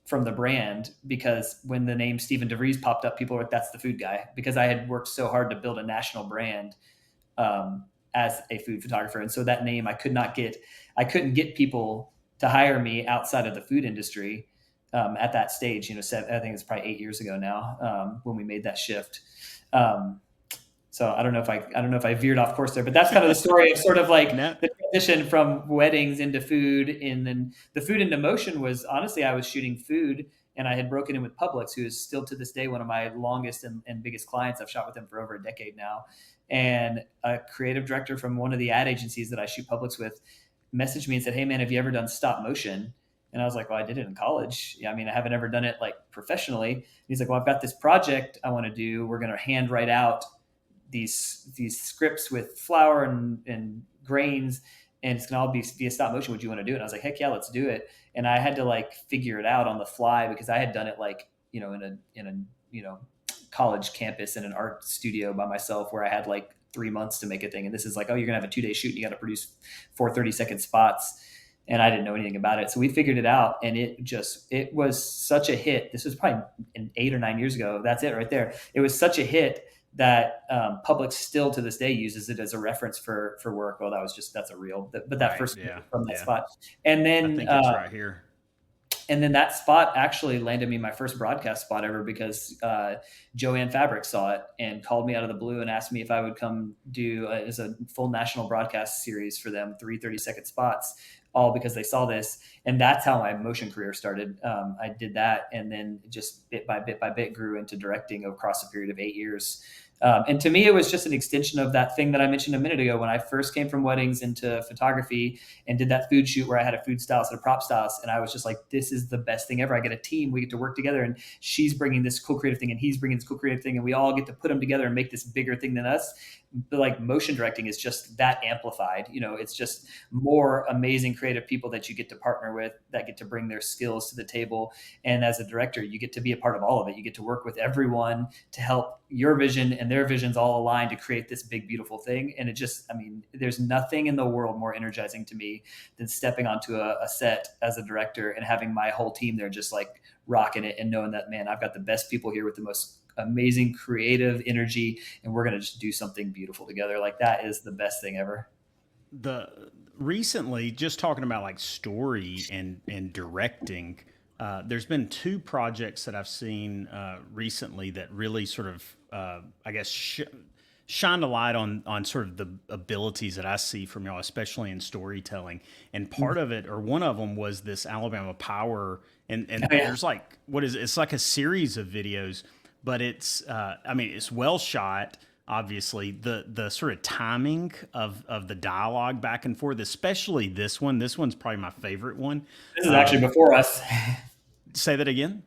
S2: from the brand, because when the name Stephen DeVries popped up, people were like, "That's the food guy," because I had worked so hard to build a national brand as a food photographer. And so that name, I couldn't get people to hire me outside of the food industry at that stage. I think it's probably 8 years ago now when we made that shift. So I don't know if I veered off course there, but that's kind of the story of sort of like the transition from weddings into food. And then the food into motion was, honestly, I was shooting food and I had broken in with Publix, who is still to this day one of my longest and biggest clients. I've shot with them for over a decade now. And a creative director from one of the ad agencies that I shoot Publix with messaged me and said, "Hey man, have you ever done stop motion?" And I was like, "Well, I did it in college. Yeah, I mean, I haven't ever done it like professionally." And he's like, "Well, I've got this project I want to do. We're going to hand write out these scripts with flour and grains, and it's going to all be via stop motion. Would you want to do it?" And I was like, "Heck yeah, let's do it." And I had to like figure it out on the fly, because I had done it like, in a college campus in an art studio by myself, where I had like 3 months to make a thing. And this is like, "Oh, you're gonna have a 2-day shoot and you got to produce 4 30-second spots." And I didn't know anything about it. So we figured it out, and it was such a hit. This was probably 8 or 9 years ago. That's it right there. It was such a hit that Publix still to this day uses it as a reference for work. Well, that's a reel, but that first from that spot. And then
S1: I think it's right here.
S2: And then that spot actually landed me my first broadcast spot ever, because Joanne Fabric saw it and called me out of the blue and asked me if I would come do as a full national broadcast series for them, 3 30-second spots, all because they saw this. And that's how my motion career started. I did that, and then just bit by bit grew into directing across a period of 8 years. And to me, it was just an extension of that thing that I mentioned a minute ago. When I first came from weddings into photography and did that food shoot where I had a food stylist and a prop stylist, and I was just like, this is the best thing ever. I get a team, we get to work together, and she's bringing this cool creative thing and he's bringing this cool creative thing, and we all get to put them together and make this bigger thing than us. But like motion directing is just that amplified. It's just more amazing creative people that you get to partner with, that get to bring their skills to the table. And as a director, you get to be a part of all of it. You get to work with everyone to help your vision and their visions all align to create this big, beautiful thing. And there's nothing in the world more energizing to me than stepping onto a set as a director and having my whole team there just like rocking it, and knowing that, man, I've got the best people here with the most amazing creative energy, and we're going to just do something beautiful together. Like, that is the best thing ever.
S1: Recently, just talking about like story and directing, there's been 2 projects that I've seen recently that really sort of I guess shined a light on sort of the abilities that I see from y'all, especially in storytelling. And part of it, or one of them, was this Alabama Power, and there's like, it's like a series of videos, but it's it's well shot. Obviously, the sort of timing of the dialogue back and forth, especially this one's probably my favorite one.
S2: This is actually before us.
S1: Say that again.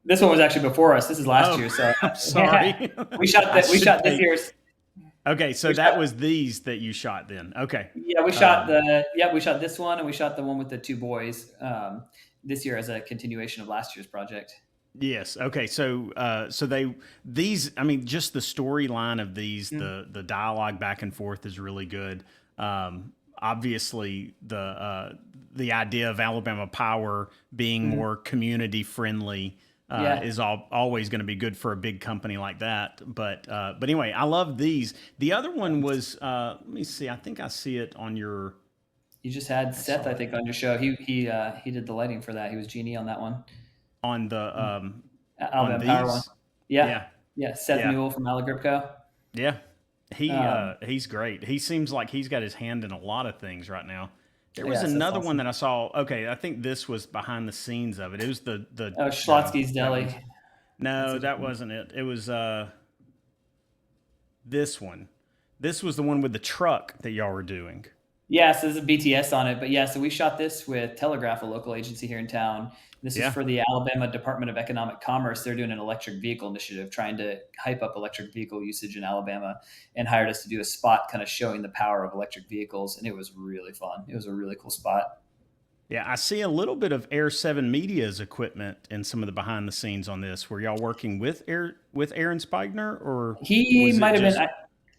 S2: This one was actually before us. This is last year. So
S1: I'm sorry.
S2: we shot this year's.
S1: Okay, so that was these that you shot then. Okay.
S2: Yeah, we shot this one, and we shot the one with the 2 boys this year as a continuation of last year's project.
S1: Yes. Okay. So just the storyline of these, the dialogue back and forth is really good. Obviously, the idea of Alabama Power being more community friendly is always going to be good for a big company like that. But anyway, I love these. The other one was let me see. I think I see it on your.
S2: You just had Seth, I think, on your show. He did the lighting for that. He was Genie on that one.
S1: On the
S2: Alabama Power one. Yeah. Seth Newell from Alagripco.
S1: Yeah. He's great. He seems like he's got his hand in a lot of things right now. There was another one that I saw. Okay, I think this was behind the scenes of it. It was the
S2: Schlotsky's Deli.
S1: No, that wasn't it. It was this one. This was the one with the truck that y'all were doing.
S2: Yeah, so there's a BTS on it. But yeah, so we shot this with Telegraph, a local agency here in town. This is for the Alabama Department of Economic Commerce. They're doing an electric vehicle initiative, trying to hype up electric vehicle usage in Alabama, and hired us to do a spot kind of showing the power of electric vehicles. And it was really fun. It was a really cool spot.
S1: Yeah, I see a little bit of Air 7 Media's equipment in some of the behind the scenes on this. Were y'all working with Aaron Spigner, or
S2: He
S1: was it
S2: might have been.
S1: just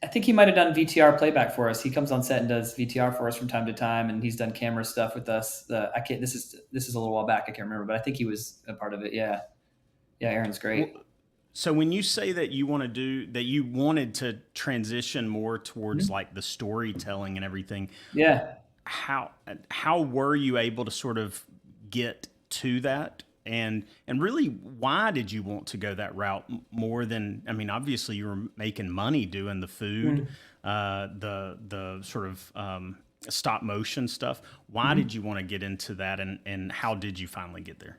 S2: I think he might have done VTR playback for us. He comes on set and does VTR for us from time to time, and he's done camera stuff with us. I can't. This is a little while back. I can't remember, but I think he was a part of it. Yeah, yeah. Aaron's great.
S1: so when you say that you wanted to transition more towards
S2: Mhm.
S1: like the storytelling and everything,
S2: Yeah.
S1: how how were you able to sort of get to that, and really why did you want to go that route more than, I mean, obviously you were making money doing the food,
S2: Mm-hmm.
S1: the sort of stop motion stuff. Why did
S2: Mm-hmm.
S1: you want to get into that, and how did you finally get there?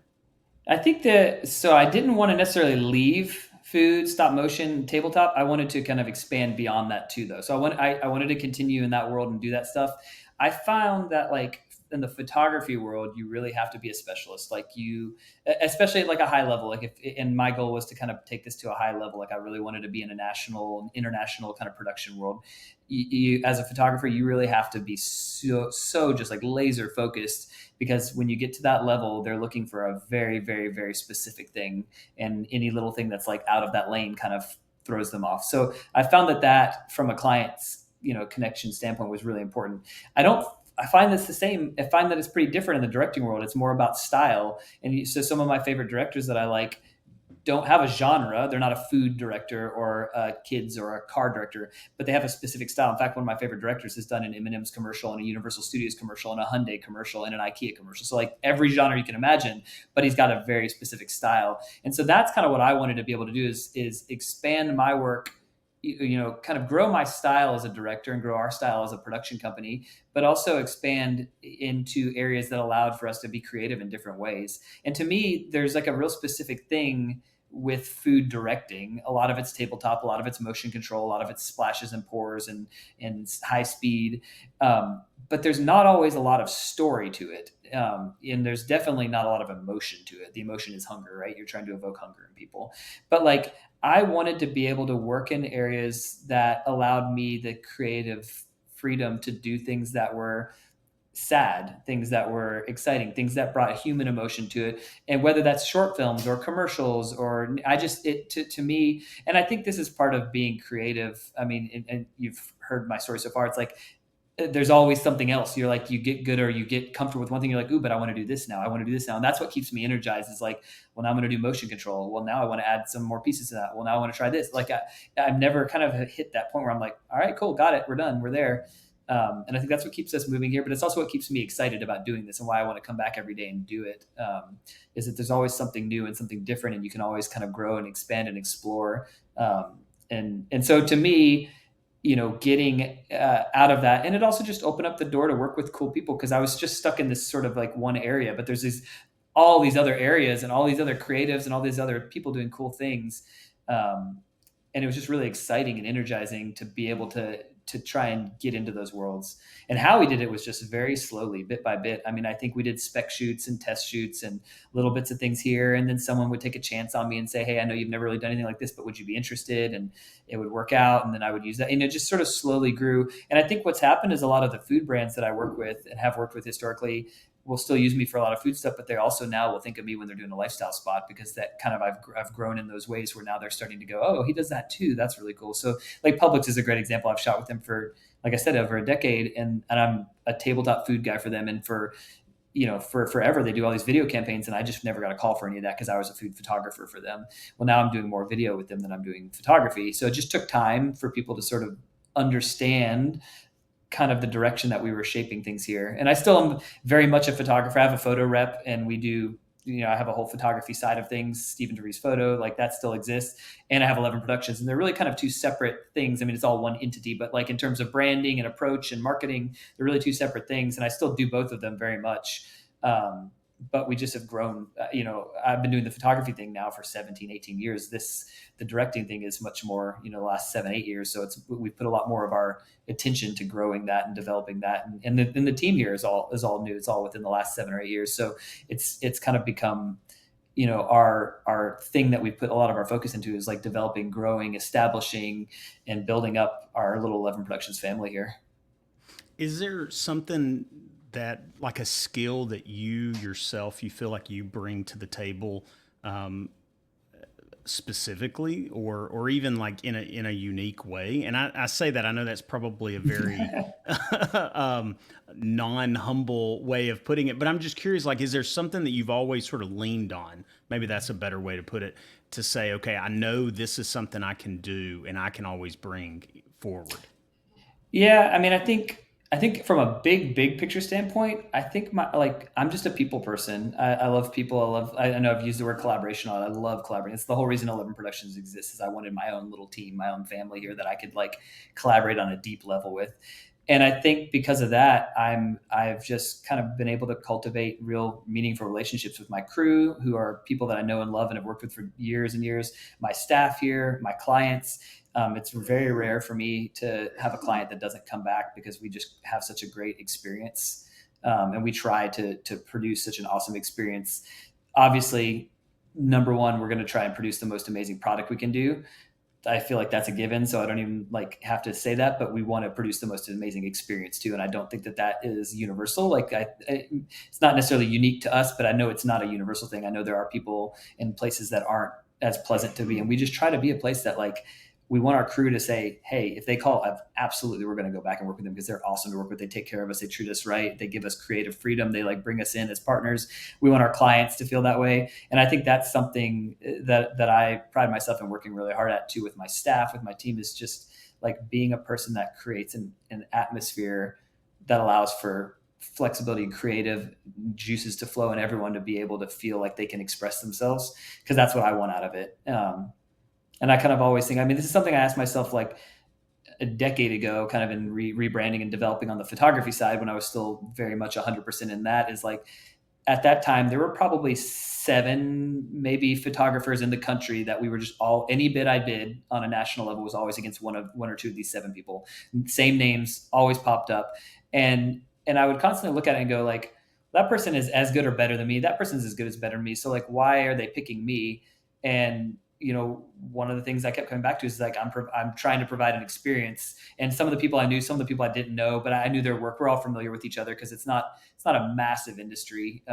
S2: I think that so I didn't want to necessarily leave food, stop motion, tabletop. I wanted to kind of expand beyond that too, though. So I wanted to continue in that world and do that stuff. I found that like in the photography world, you really have to be a specialist. Like you, especially at like a high level. Like and my goal was to kind of take this to a high level. Like I really wanted to be in a national, international kind of production world. As a photographer, you really have to be so just like laser focused because when you get to that level, they're looking for a very, very, very specific thing, and any little thing that's like out of that lane kind of throws them off. So I found that from a client's connection standpoint was really important. I don't. I find this the same. I find that it's pretty different in the directing world. It's more about style, and so some of my favorite directors that I like don't have a genre. They're not a food director or a kids or a car director, but they have a specific style. In fact, one of my favorite directors has done an M&M's commercial and a Universal Studios commercial and a Hyundai commercial and an IKEA commercial. So like every genre you can imagine, but he's got a very specific style. And so that's kind of what I wanted to be able to do is expand my work, kind of grow my style as a director and grow our style as a production company, but also expand into areas that allowed for us to be creative in different ways. And to me, there's like a real specific thing with food directing. A lot of it's tabletop, a lot of it's motion control, a lot of it's splashes and pours and high speed. But there's not always a lot of story to it. And there's definitely not a lot of emotion to it. The emotion is hunger, right? You're trying to evoke hunger in people. But like I wanted to be able to work in areas that allowed me the creative freedom to do things that were sad, things that were exciting, things that brought human emotion to it. And whether that's short films or commercials or I just, it to me, and I think this is part of being creative. I mean, and you've heard my story so far. It's like, there's always something else. You're like, you get good or you get comfortable with one thing. You're like, ooh, but I want to do this now. I want to do this now. And that's what keeps me energized is like, well, now I'm going to do motion control. Well, now I want to add some more pieces to that. Well, now I want to try this. Like I've never kind of hit that point where I'm like, all right, cool. Got it. We're done. We're there. And I think that's what keeps us moving here, but it's also what keeps me excited about doing this and why I want to come back every day and do it. Is that there's always something new and something different, and you can always kind of grow and expand and explore. And so to me, getting out of that, and it also just opened up the door to work with cool people because I was just stuck in this sort of like one area, but there's all these other areas and all these other creatives and all these other people doing cool things. And it was just really exciting and energizing to be able to try and get into those worlds. And how we did it was just very slowly, bit by bit. I mean, I think we did spec shoots and test shoots and little bits of things here. And then someone would take a chance on me and say, hey, I know you've never really done anything like this, but would you be interested? And it would work out. And then I would use that. And it just sort of slowly grew. And I think what's happened is a lot of the food brands that I work with and have worked with historically will still use me for a lot of food stuff, but they also now will think of me when they're doing a lifestyle spot because that kind of I've grown in those ways where now they're starting to go, oh, he does that too. That's really cool. So like Publix is a great example. I've shot with them for, like I said, over a decade, and I'm a tabletop food guy for them. And for forever they do all these video campaigns, and I just never got a call for any of that because I was a food photographer for them. Well, now I'm doing more video with them than I'm doing photography. So it just took time for people to sort of understand kind of the direction that we were shaping things here. And I still am very much a photographer. I have a photo rep, and we do, I have a whole photography side of things, Stephen DeVries Photo, like that still exists. And I have 11 Productions, and they're really kind of two separate things. I mean, it's all one entity, but like in terms of branding and approach and marketing, they're really two separate things. And I still do both of them very much. But we just have grown. I've been doing the photography thing now for 17, 18 years. The directing thing is much more, the last 7, 8 years. So we've put a lot more of our attention to growing that and developing that. And the team here is all new. It's all within the last 7 or 8 years. So it's kind of become, our thing that we put a lot of our focus into is like developing, growing, establishing, and building up our little 11 Productions family here.
S1: Is there something that like a skill that you yourself, you feel like you bring to the table, um, specifically, or even like in a unique way? And I say that, I know that's probably a very um, non-humble way of putting it, but I'm just curious, like, is there something that you've always sort of leaned on? Maybe that's a better way to put it, to say, okay, I know this is something I can do and I can always bring forward.
S2: Yeah, I mean, I think from a big picture standpoint, I think I'm just a people person. I love people. I know I've used the word collaboration a lot. I love collaborating. It's the whole reason 11 Productions exists. Is I wanted my own little team, my own family here that I could like collaborate on a deep level with. And I think because of that, I've just kind of been able to cultivate real meaningful relationships with my crew, who are people that I know and love and have worked with for years and years. My staff here, my clients. It's very rare for me to have a client that doesn't come back because we just have such a great experience, and we try to produce such an awesome experience. Obviously, number one, we're going to try and produce the most amazing product we can do. I feel like that's a given, so I don't even like have to say that. But we want to produce the most amazing experience too, and I don't think that is universal. It's not necessarily unique to us, but I know it's not a universal thing. I know there are people in places that aren't as pleasant to be, and we just try to be a place that like we want our crew to say, hey, if they call, absolutely, we're going to go back and work with them because they're awesome to work with. They take care of us. They treat us right. They give us creative freedom. They like bring us in as partners. We want our clients to feel that way. And I think that's something that I pride myself in working really hard at too, with my staff, with my team, is just like being a person that creates an atmosphere that allows for flexibility, creative juices to flow, and everyone to be able to feel like they can express themselves, because that's what I want out of it. And I kind of always think, I mean, this is something I asked myself like a decade ago, kind of in rebranding and developing on the photography side when I was still very much 100% in that, is like at that time, there were probably 7, maybe photographers in the country that we were just all, any bid I bid on a national level was always against one or two of these 7 people. Same names always popped up. And I would constantly look at it and go like, that person is as good or better than me. That person's as good as better than me. So like, why are they picking me? And one of the things I kept coming back to is like, I'm trying to provide an experience. And some of the people I knew, some of the people I didn't know, but I knew their work. We're all familiar with each other because it's not a massive industry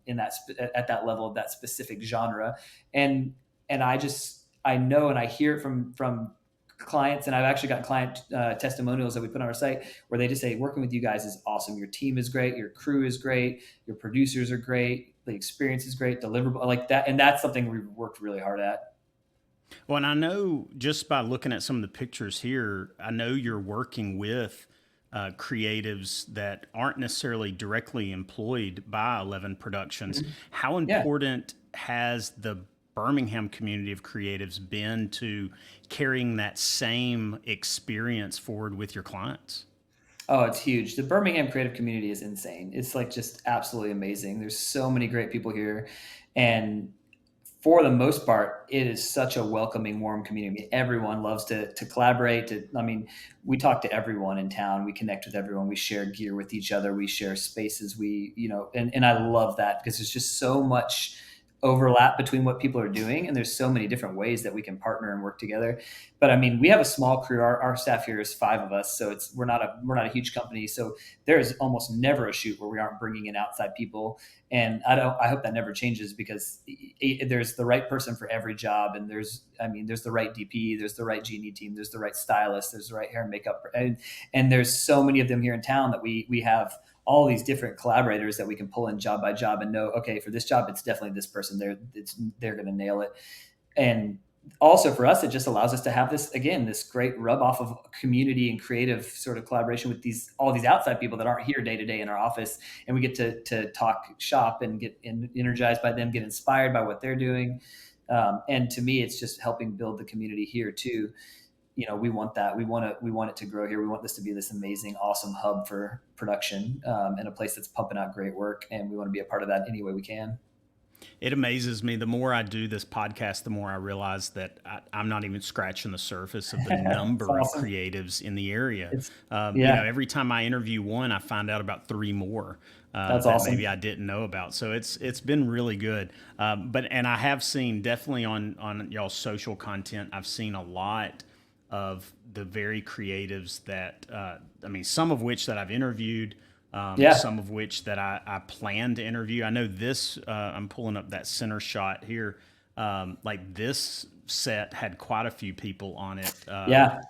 S2: in that at that level of that specific genre. And I know, and I hear it from clients, and I've actually got client testimonials that we put on our site where they just say, working with you guys is awesome. Your team is great. Your crew is great. Your producers are great. The experience is great, deliverable like that. And that's something we've worked really hard at.
S1: Well, and I know just by looking at some of the pictures here, I know you're working with creatives that aren't necessarily directly employed by 11 Productions.
S2: Mhm.
S1: How
S2: Yeah.
S1: important has the Birmingham community of creatives been to carrying that same experience forward with your clients?
S2: Oh, it's huge. The Birmingham creative community is insane. It's like just absolutely amazing. There's so many great people here. And for the most part, it is such a welcoming, warm community. Everyone loves to collaborate. I mean, we talk to everyone in town. We connect with everyone. We share gear with each other. We share spaces. And I love that because there's just so much overlap between what people are doing, and there's so many different ways that we can partner and work together. But I mean, we have a small crew. Our staff here is 5 of us, so we're not a huge company. So there is almost never a shoot where we aren't bringing in outside people, and I hope that never changes, because there's the right person for every job, and there's the right DP, there's the right G&E team, there's the right stylist, there's the right hair and makeup, and there's so many of them here in town that we have all these different collaborators that we can pull in job by job and know, okay, for this job, it's definitely this person. They're going to nail it. And also for us, it just allows us to have this great rub off of community and creative sort of collaboration with all these outside people that aren't here day to day in our office. And we get to talk shop and get energized by them, get inspired by what they're doing. And to me, it's just helping build the community here too. We want that. We want it to grow here. We want this to be this amazing, awesome hub for production, and a place that's pumping out great work. And we want to be a part of that any way we can.
S1: It amazes me. The more I do this podcast, the more I realize that I'm not even scratching the surface of the
S2: It's
S1: number of
S2: awesome.
S1: creatives in the area.
S2: It's Yeah,
S1: Every time I interview one, I find out about 3 more
S2: that's
S1: that
S2: awesome.
S1: maybe I didn't know about. So it's been really good. And I have seen definitely on y'all's social content, I've seen a lot of the very creatives that I mean, some of which that I've interviewed.
S2: Yeah.
S1: some of which that I plan to interview. I know this, I'm pulling up that center shot here. Like this set had quite a few people on it,
S2: Yeah.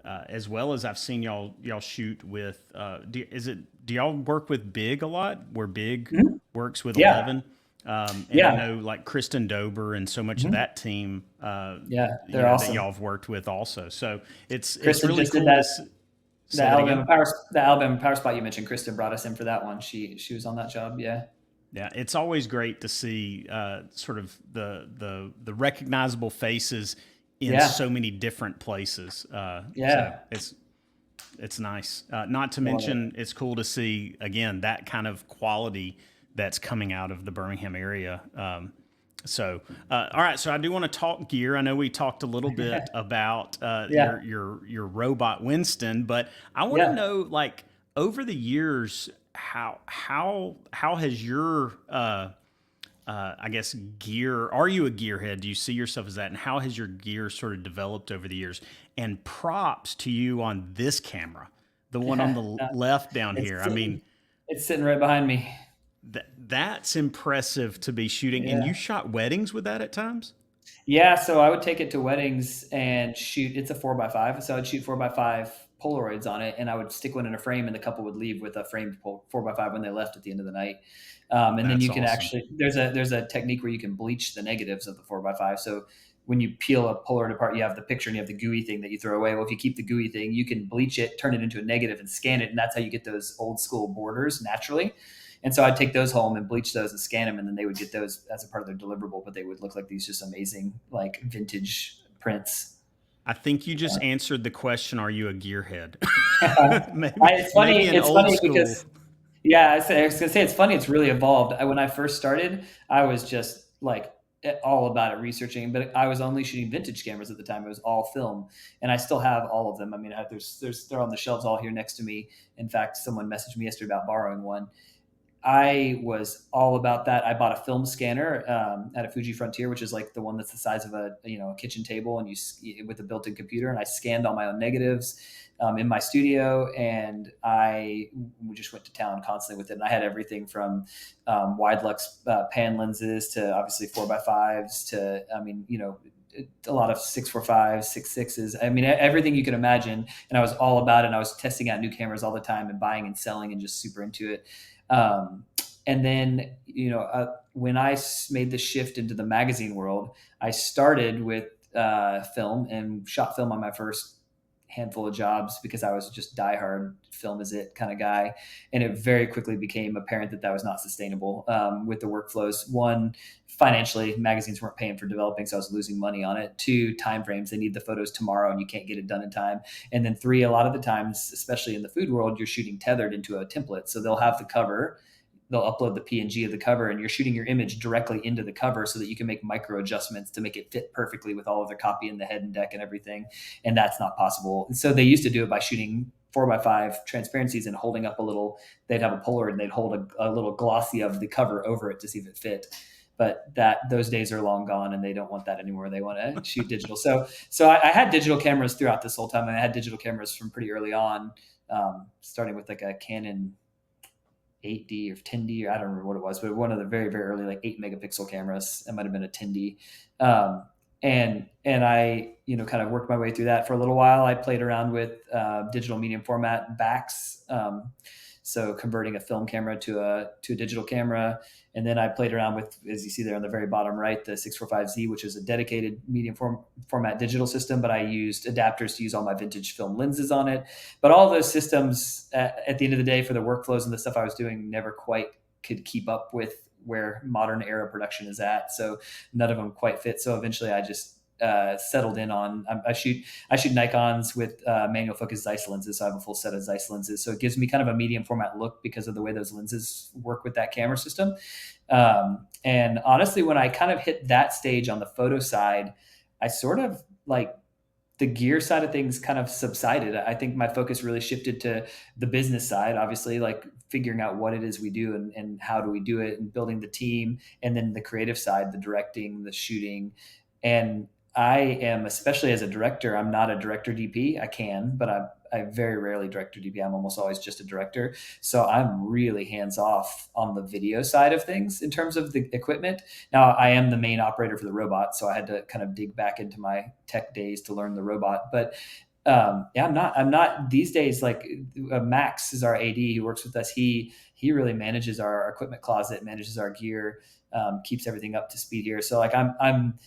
S1: as well as I've seen y'all shoot with. Do y'all work with Big a lot? Where Big
S2: Mhm.
S1: works with
S2: Yeah.
S1: 11, and I
S2: Yeah.
S1: know like Kristen Dober and so much of
S2: Mhm.
S1: that team,
S2: Yeah. They're
S1: that
S2: awesome.
S1: y'all have worked with also. So it's
S2: Kristen
S1: really
S2: just did
S1: cool to
S2: that.
S1: say that again.
S2: The Alabama power spot you mentioned. Kristen brought us in for that one. She was on that job. Yeah.
S1: Yeah, it's always great to see sort of the recognizable faces in
S2: Yeah.
S1: so many different places. So
S2: Yeah.
S1: it's nice. Not to
S2: I love it.
S1: mention, it's cool to see again that kind of quality that's coming out of the Birmingham area. All right. So I do want to talk gear. I know we talked a little bit about
S2: Yeah.
S1: your robot Winston, but I want to
S2: Yeah.
S1: know, like, over the years, how has your I guess gear? Are you a gearhead? Do you see yourself as that? And how has your gear sort of developed over the years? And props to you on this camera, the one on the
S2: Uh,
S1: left down
S2: it's
S1: here. I mean,
S2: sitting, it's sitting right behind me.
S1: that's impressive to be shooting. And you
S2: Yeah.
S1: shot weddings with that at times.
S2: Yeah, so I would take it to weddings and shoot. It's a 4x5, so I'd shoot 4x5 Polaroids on it, and I would stick one in a frame, and the couple would leave with a framed 4x5 when they left at the end of the night. And then
S1: That's
S2: you can
S1: awesome.
S2: actually there's a technique where you can bleach the negatives of the 4x5. So when you peel a Polaroid apart, you have the picture and you have the gooey thing that you throw away. Well, if you keep the gooey thing, you can bleach it, turn it into a negative, and scan it, and that's how you get those old school borders naturally. And so I'd take those home and bleach those and scan them, and then they would get those as a part of their deliverable. But they would look like these just amazing, like vintage prints.
S1: I think you just answered the question. Are you a gearhead? maybe
S2: It's funny.
S1: maybe an
S2: It's
S1: old
S2: funny
S1: school.
S2: because yeah, I was gonna say it's funny. It's really evolved. When I first started, I was just like all about it, researching. But I was only shooting vintage cameras at the time. It was all film, and I still have all of them. I mean, they're on the shelves all here next to me. In fact, someone messaged me yesterday about borrowing one. I was all about that. I bought a film scanner at a Fuji Frontier, which is like the one that's the size of a kitchen table, and with a built-in computer. And I scanned all my own negatives in my studio, and we just went to town constantly with it. And I had everything from wide lux pan lenses to obviously 4x5s to a lot of 645s, 6.6s. I mean, everything you can imagine. And I was all about it. And I was testing out new cameras all the time and buying and selling and just super into it. Um, and then, when I made the shift into the magazine world, I started with film and shot film on my first handful of jobs because I was just diehard film is it kind of guy. And it very quickly became apparent that was not sustainable with the workflows. One, financially, magazines weren't paying for developing, so I was losing money on it. Two, timeframes, they need the photos tomorrow and you can't get it done in time. And then three, a lot of the times, especially in the food world, you're shooting tethered into a template. So they'll have the cover, they'll upload the PNG of the cover, and you're shooting your image directly into the cover so that you can make micro adjustments to make it fit perfectly with all of the copy and the head and deck and everything. And that's not possible. And so they used to do it by shooting 4x5 transparencies and holding up they'd have a Polaroid and they'd hold a little glossy of the cover over it to see if it fit. But those days are long gone, and they don't want that anymore. They want to shoot digital. So I had digital cameras throughout this whole time, and I had digital cameras from pretty early on, starting with like a Canon 8D or 10D, or I don't remember what it was, but one of the very, very early like 8 megapixel cameras. It might have been a 10D. And I, kind of worked my way through that for a little while. I played around with digital medium format backs. So converting a film camera to a digital camera. And then I played around with, as you see there on the very bottom right, the 645Z, which is a dedicated medium format digital system, but I used adapters to use all my vintage film lenses on it. But all those systems at the end of the day for the workflows and the stuff I was doing never quite could keep up with where modern era production is at. So none of them quite fit. So eventually I just settled in on, I shoot Nikons with manual focus Zeiss lenses. So I have a full set of Zeiss lenses. So it gives me kind of a medium format look because of the way those lenses work with that camera system. And honestly, when I kind of hit that stage on the photo side, I sort of like the gear side of things kind of subsided. I think my focus really shifted to the business side, obviously, like figuring out what it is we do and how do we do it and building the team. And then the creative side, the directing, the shooting. And I am, especially as a director, I'm not a director DP. I can, but I very rarely director DP. I'm almost always just a director. So I'm really hands off on the video side of things in terms of the equipment. Now I am the main operator for the robot, so I had to kind of dig back into my tech days to learn the robot. But yeah, I'm not these days. Like Max is our AD who works with us. He really manages our equipment closet, manages our gear, keeps everything up to speed here. So like I'm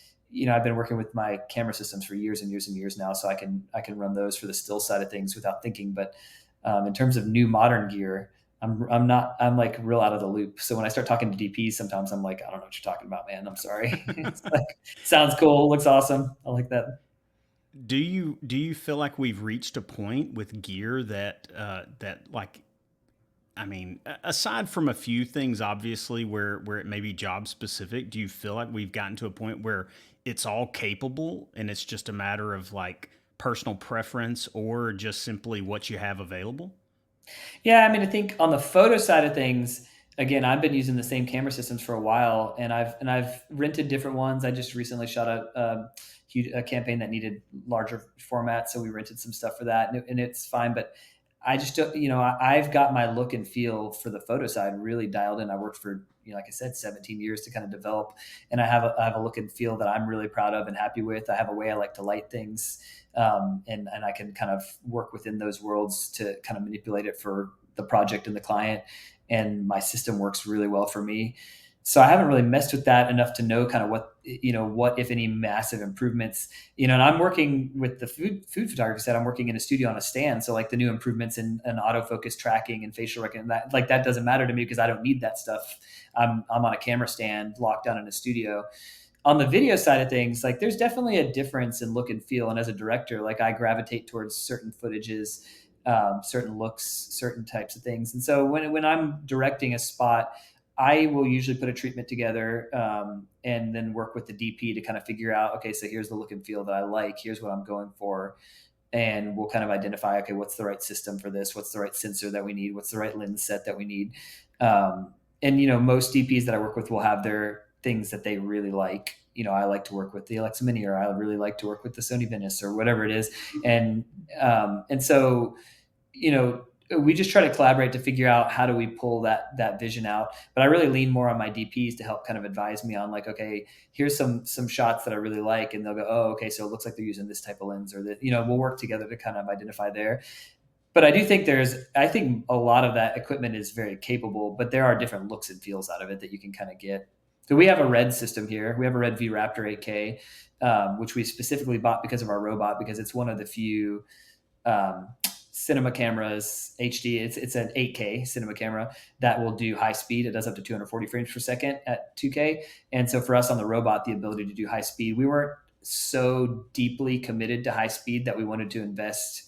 S2: I've been working with my camera systems for years and years and years now, so I can run those for the still side of things without thinking. But in terms of new modern gear, I'm like real out of the loop. So when I start talking to DPs, sometimes I'm like, I don't know what you're talking about, man. I'm sorry. It's like, sounds cool, looks awesome. I like that.
S1: Do you feel like we've reached a point with gear that like, I mean, aside from a few things, obviously, where it may be job specific, do you feel like we've gotten to a point where it's all capable and it's just a matter of like personal preference or just simply what you have available?
S2: Yeah, I mean, I think on the photo side of things, again, I've been using the same camera systems for a while, and I've rented different ones. I just recently shot a campaign that needed larger format, so we rented some stuff for that, and it's fine. But I just don't, I've got my look and feel for the photo side really dialed in. I worked for, like I said, 17 years to kind of develop, and I have a look and feel that I'm really proud of and happy with. I have a way I like to light things, and I can kind of work within those worlds to kind of manipulate it for the project and the client. And my system works really well for me. So I haven't really messed with that enough to know kind of what if any massive improvements, and I'm working with the food photography set. I'm working in a studio on a stand. So like the new improvements in autofocus tracking and facial recognition, that doesn't matter to me because I don't need that stuff. I'm on a camera stand locked down in a studio. On the video side of things, like there's definitely a difference in look and feel. And as a director, like I gravitate towards certain footages, certain looks, certain types of things. And so when I'm directing a spot, I will usually put a treatment together, and then work with the DP to kind of figure out, okay, so here's the look and feel that I like. Here's what I'm going for. And we'll kind of identify, okay, what's the right system for this? What's the right sensor that we need? What's the right lens set that we need? And most DPs that I work with will have their things that they really like. I like to work with the Alexa Mini, or I really like to work with the Sony Venice, or whatever it is. And so, you know, we just try to collaborate to figure out how do we pull that vision out. But I really lean more on my DPs to help kind of advise me on like, okay, here's some shots that I really like, and they'll go, oh, okay, so it looks like they're using this type of lens, or that we'll work together to kind of identify there. But I do think I think a lot of that equipment is very capable, but there are different looks and feels out of it that you can kind of get. So we have a Red system here. We have a Red V Raptor 8K, which we specifically bought because of our robot, because it's one of the few um, cinema cameras, HD. It's an 8K cinema camera that will do high speed. It does up to 240 frames per second at 2K. And so for us on the robot, the ability to do high speed, we weren't so deeply committed to high speed that we wanted to invest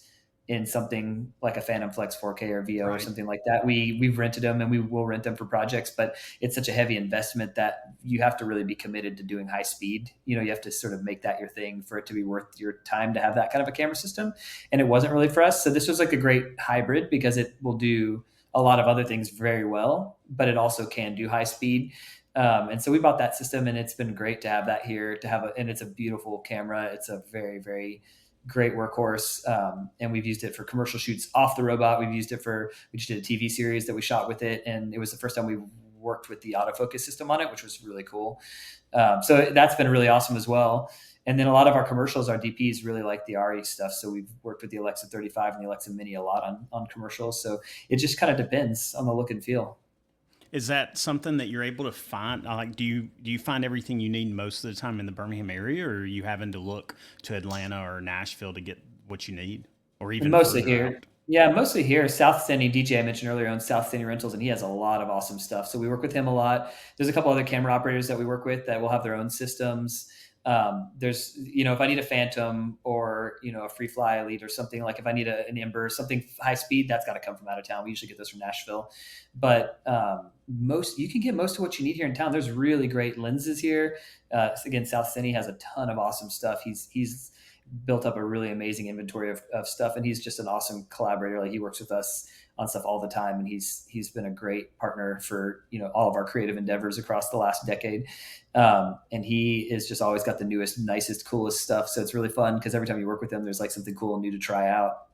S2: in something like a Phantom Flex 4K or VO or
S1: Right.
S2: something like that. We've rented them and we will rent them for projects, but it's such a heavy investment that you have to really be committed to doing high speed. You have to sort of make that your thing for it to be worth your time to have that kind of a camera system. And it wasn't really for us. So this was like a great hybrid because it will do a lot of other things very well, but it also can do high speed. And so we bought that system, and it's been great to have that here, and it's a beautiful camera. It's a very, very great workhorse. And we've used it for commercial shoots off the robot. We just did a TV series that we shot with it. And it was the first time we worked with the autofocus system on it, which was really cool. So that's been really awesome as well. And then a lot of our commercials, our DPs really like the ARRI stuff. So we've worked with the Alexa 35 and the Alexa Mini a lot on commercials. So it just kind of depends on the look and feel.
S1: Is that something that you're able to find? Like, do you find everything you need most of the time in the Birmingham area, or are you having to look to Atlanta or Nashville to get what you need, or even
S2: Mostly
S1: further
S2: here.
S1: out?
S2: Yeah, mostly here. South Standy DJ I mentioned earlier owns South Standy Rentals, and he has a lot of awesome stuff. So we work with him a lot. There's a couple other camera operators that we work with that will have their own systems. There's, if I need a Phantom or, a Free Fly Elite or something, like if I need an Ember, something high speed, that's got to come from out of town. We usually get those from Nashville. But you can get most of what you need here in town. There's really great lenses here. Again, South Standy has a ton of awesome stuff. He's built up a really amazing inventory of stuff, and he's just an awesome collaborator. Like he works with us on stuff all the time. And he's been a great partner for, all of our creative endeavors across the last decade. And he is just always got the newest, nicest, coolest stuff. So it's really fun because every time you work with him, there's like something cool and new to try out.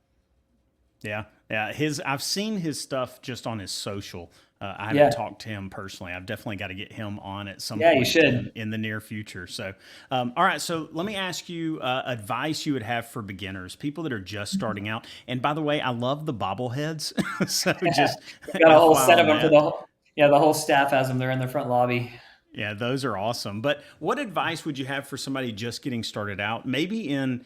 S1: Yeah, yeah. I've seen his stuff just on his social. I haven't
S2: Yeah.
S1: talked to him personally. I've definitely got to get him on at some
S2: Yeah, you
S1: point
S2: should.
S1: in the near future. So, all right. So let me ask you advice you would have for beginners, people that are just starting out. And by the way, I love the bobbleheads. So
S2: Yeah.
S1: just
S2: Got a whole
S1: FY
S2: set of
S1: on
S2: them for
S1: that.
S2: the whole staff has them. They're in the front lobby.
S1: Yeah, those are awesome. But what advice would you have for somebody just getting started out? Maybe in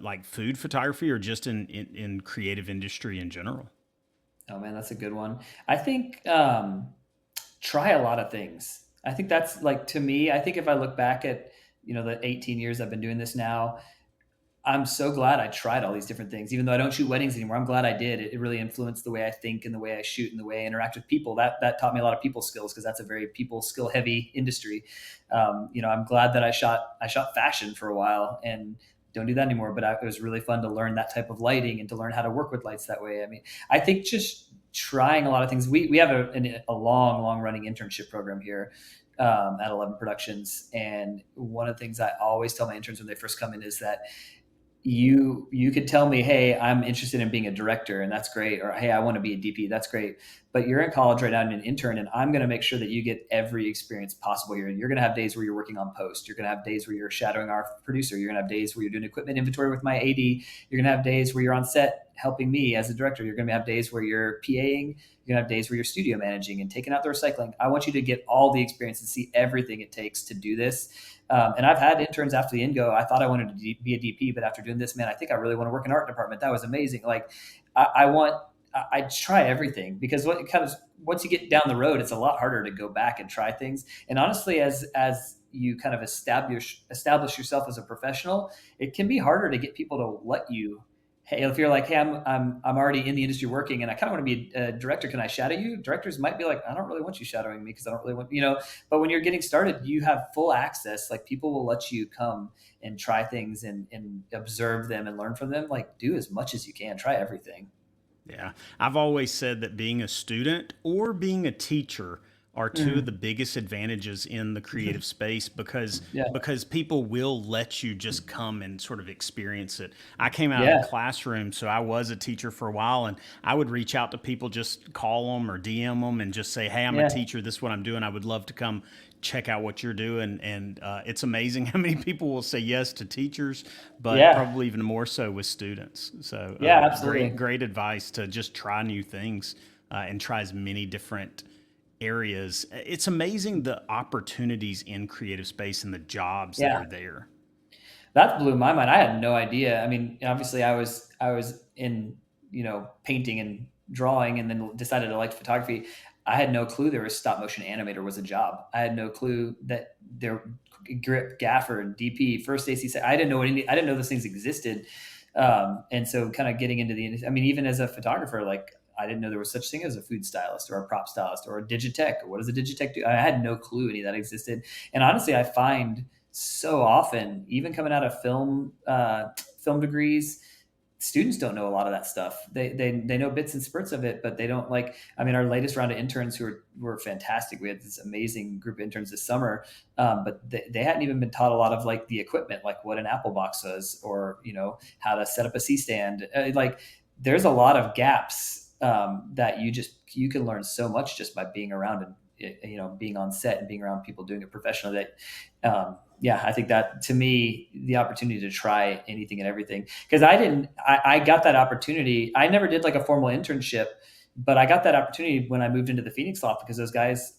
S1: like food photography or just in creative industry in general.
S2: Oh man, that's a good one. I think try a lot of things. I think that's like to me. I think if I look back at the 18 years I've been doing this now, I'm so glad I tried all these different things. Even though I don't shoot weddings anymore, I'm glad I did. It really influenced the way I think and the way I shoot and the way I interact with people. That taught me a lot of people skills because that's a very people skill heavy industry. I'm glad that I shot fashion for a while and don't do that anymore. But it was really fun to learn that type of lighting and to learn how to work with lights that way. I mean, I think just trying a lot of things. We have a long running internship program here at 11 Productions, and one of the things I always tell my interns when they first come in is that you could tell me, hey, I'm interested in being a director, and that's great, or hey, I want to be a DP, that's great, but you're in college right now and an intern, and I'm going to make sure that you get every experience possible here. You're going to have days where you're working on post, you're going to have days where you're shadowing our producer, you're going to have days where you're doing equipment inventory with my AD, you're going to have days where you're on set helping me as a director, you're going to have days where you're PAing, you're going to have days where you're studio managing and taking out the recycling. I want you to get all the experience and see everything it takes to do this. And I've had interns after the InGo. I thought I wanted to be a DP, but after doing this, man, I think I really want to work in art department. That was amazing. Like, I try everything because once you get down the road, it's a lot harder to go back and try things. And honestly, as you kind of establish yourself as a professional, it can be harder to get people to let you. Hey, if you're like, hey, I'm already in the industry working, and I kind of want to be a director. Can I shadow you? Directors might be like, I don't really want you shadowing me because I don't really want. But when you're getting started, you have full access. Like people will let you come and try things and observe them and learn from them. Like do as much as you can. Try everything.
S1: Yeah. I've always said that being a student or being a teacher are two of
S2: Mm.
S1: the biggest advantages in the creative space
S2: Yeah.
S1: because people will let you just come and sort of experience it. I came out of the
S2: Yeah.
S1: classroom, so I was a teacher for a while, and I would reach out to people, just call them or DM them, and just say, "Hey, I'm a
S2: Yeah.
S1: teacher. This is what I'm doing. I would love to come check out what you're doing." And it's amazing how many people will say yes to teachers, but
S2: Yeah.
S1: probably even more so with students. So
S2: Yeah.
S1: great,
S2: Absolutely.
S1: great advice to just try new things and try as many different areas. It's amazing the opportunities in creative space and the jobs that
S2: Yeah.
S1: are there.
S2: That blew my mind. I had no idea. I mean, obviously, I was in painting and drawing, and then decided I liked photography. I had no clue there was stop motion animator was a job. I had no clue that there grip gaffer and DP first AC. I didn't know I didn't know those things existed. And so, kind of getting into I mean, even as a photographer, like I didn't know there was such thing as a food stylist or a prop stylist or a digitech. What does a digitech do? I had no clue any of that existed. And honestly, I find so often, even coming out of film degrees, students don't know a lot of that stuff. They know bits and spurts of it, but they don't like. I mean, our latest round of interns were fantastic. We had this amazing group of interns this summer, but they hadn't even been taught a lot of like the equipment, like what an Apple box was, or how to set up a C stand. Like there's a lot of gaps that you can learn so much just by being around and being on set and being around people doing it professionally. That yeah, I think that to me, the opportunity to try anything and everything, because I got that opportunity. I never did like a formal internship, but I got that opportunity when I moved into the Phoenix loft because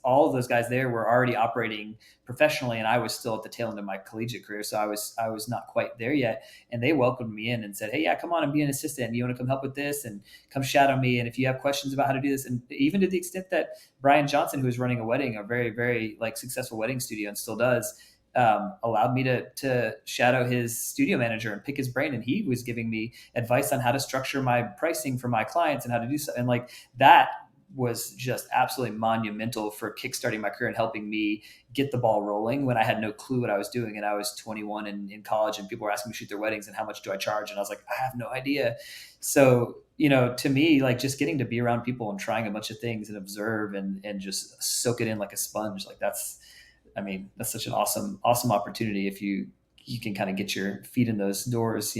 S2: all of those guys there were already operating professionally, and I was still at the tail end of my collegiate career. So I was not quite there yet. And they welcomed me in and said, hey, yeah, come on and be an assistant. You want to come help with this and come shadow me. And if you have questions about how to do this, and even to the extent that Brian Johnson, who was running a wedding, a very, very like successful wedding studio and still does, allowed me to shadow his studio manager and pick his brain. And he was giving me advice on how to structure my pricing for my clients and how to do so. And like that was just absolutely monumental for kickstarting my career and helping me get the ball rolling when I had no clue what I was doing. And I was 21 and in college, and people were asking me to shoot their weddings and how much do I charge? And I was like, I have no idea. So, to me, like just getting to be around people and trying a bunch of things and observe and just soak it in like a sponge, like that's such an awesome opportunity if you can kind of get your feet in those doors.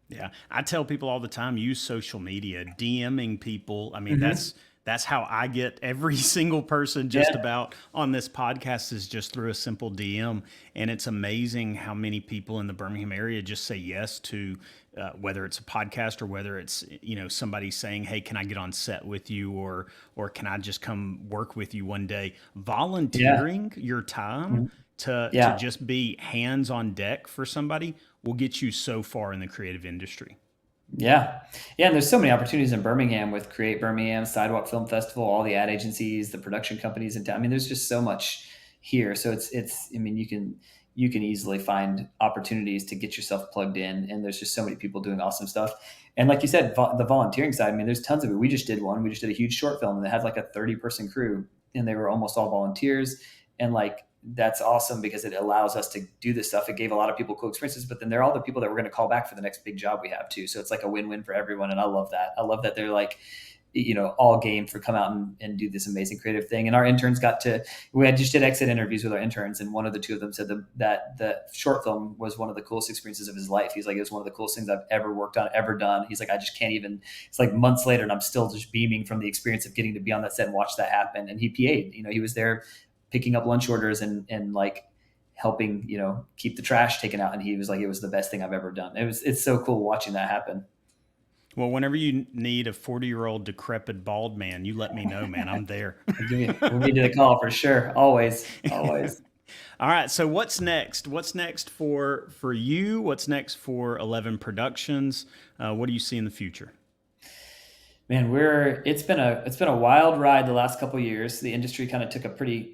S1: Yeah, I tell people all the time, use social media, DMing people. I mean,
S2: Mm-hmm.
S1: that's how I get every single person just
S2: Yeah.
S1: about on this podcast is just through a simple DM. And it's amazing how many people in the Birmingham area just say yes to whether it's a podcast or whether it's somebody saying, "Hey, can I get on set with you?" or "Can I just come work with you one day?"
S2: Yeah.
S1: Volunteering your time
S2: Mhm.
S1: to
S2: Yeah.
S1: just be hands on deck for somebody will get you so far in the creative industry.
S2: Yeah. Yeah. And there's so many opportunities in Birmingham with Create Birmingham, Sidewalk Film Festival, all the ad agencies, the production companies in town. I mean, there's just so much here. So you can easily find opportunities to get yourself plugged in. And there's just so many people doing awesome stuff. And like you said, the volunteering side, I mean, there's tons of it. We just did one. We just did a huge short film and it had like a 30-person crew, and they were almost all volunteers. And like, that's awesome because it allows us to do this stuff. It gave a lot of people cool experiences, but then they're all the people that we're going to call back for the next big job we have too. So it's like a win-win for everyone. And I love that. I love that they're like, all game for come out and do this amazing creative thing. And our interns just did exit interviews with our interns. And one of the two of them said that the short film was one of the coolest experiences of his life. He's like, it was one of the coolest things I've ever worked on, ever done. He's like, I just can't even, it's like months later and I'm still just beaming from the experience of getting to be on that set and watch that happen. And he PA'd, he was there picking up lunch orders and like helping, keep the trash taken out. And he was like, it was the best thing I've ever done. It's so cool watching that happen.
S1: Well, whenever you need a 40-year-old decrepit bald man, you let me know, man. I'm there.
S2: We'll give you the call for sure. Always, always.
S1: All right. So what's next? What's next for you? What's next for 11 Productions? What do you see in the future?
S2: Man, it's been a wild ride the last couple of years. The industry kind of took a pretty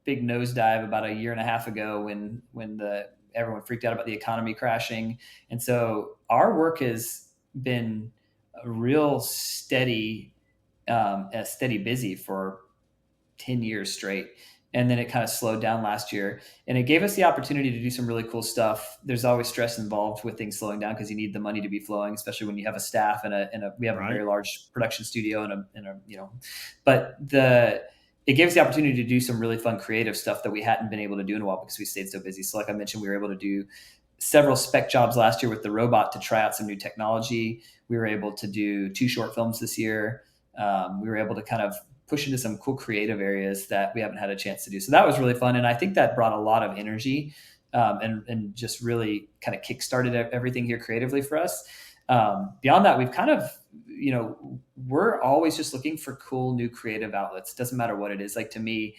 S2: big nosedive about a year and a half ago when the everyone freaked out about the economy crashing. And so our work has been a real steady busy for 10 years straight. And then it kind of slowed down last year. And it gave us the opportunity to do some really cool stuff. There's always stress involved with things slowing down because you need the money to be flowing, especially when you have a staff we have a
S1: Right.
S2: very large production studio but it gave us the opportunity to do some really fun creative stuff that we hadn't been able to do in a while because we stayed so busy. So like I mentioned, we were able to do several spec jobs last year with the robot to try out some new technology. We were able to do 2 short films this year. We were able to kind of push into some cool creative areas that we haven't had a chance to do. So that was really fun. And I think that brought a lot of energy and just really kind of kickstarted everything here creatively for us. Beyond that, we've kind of, we're always just looking for cool new creative outlets. Doesn't matter what it is. Like to me,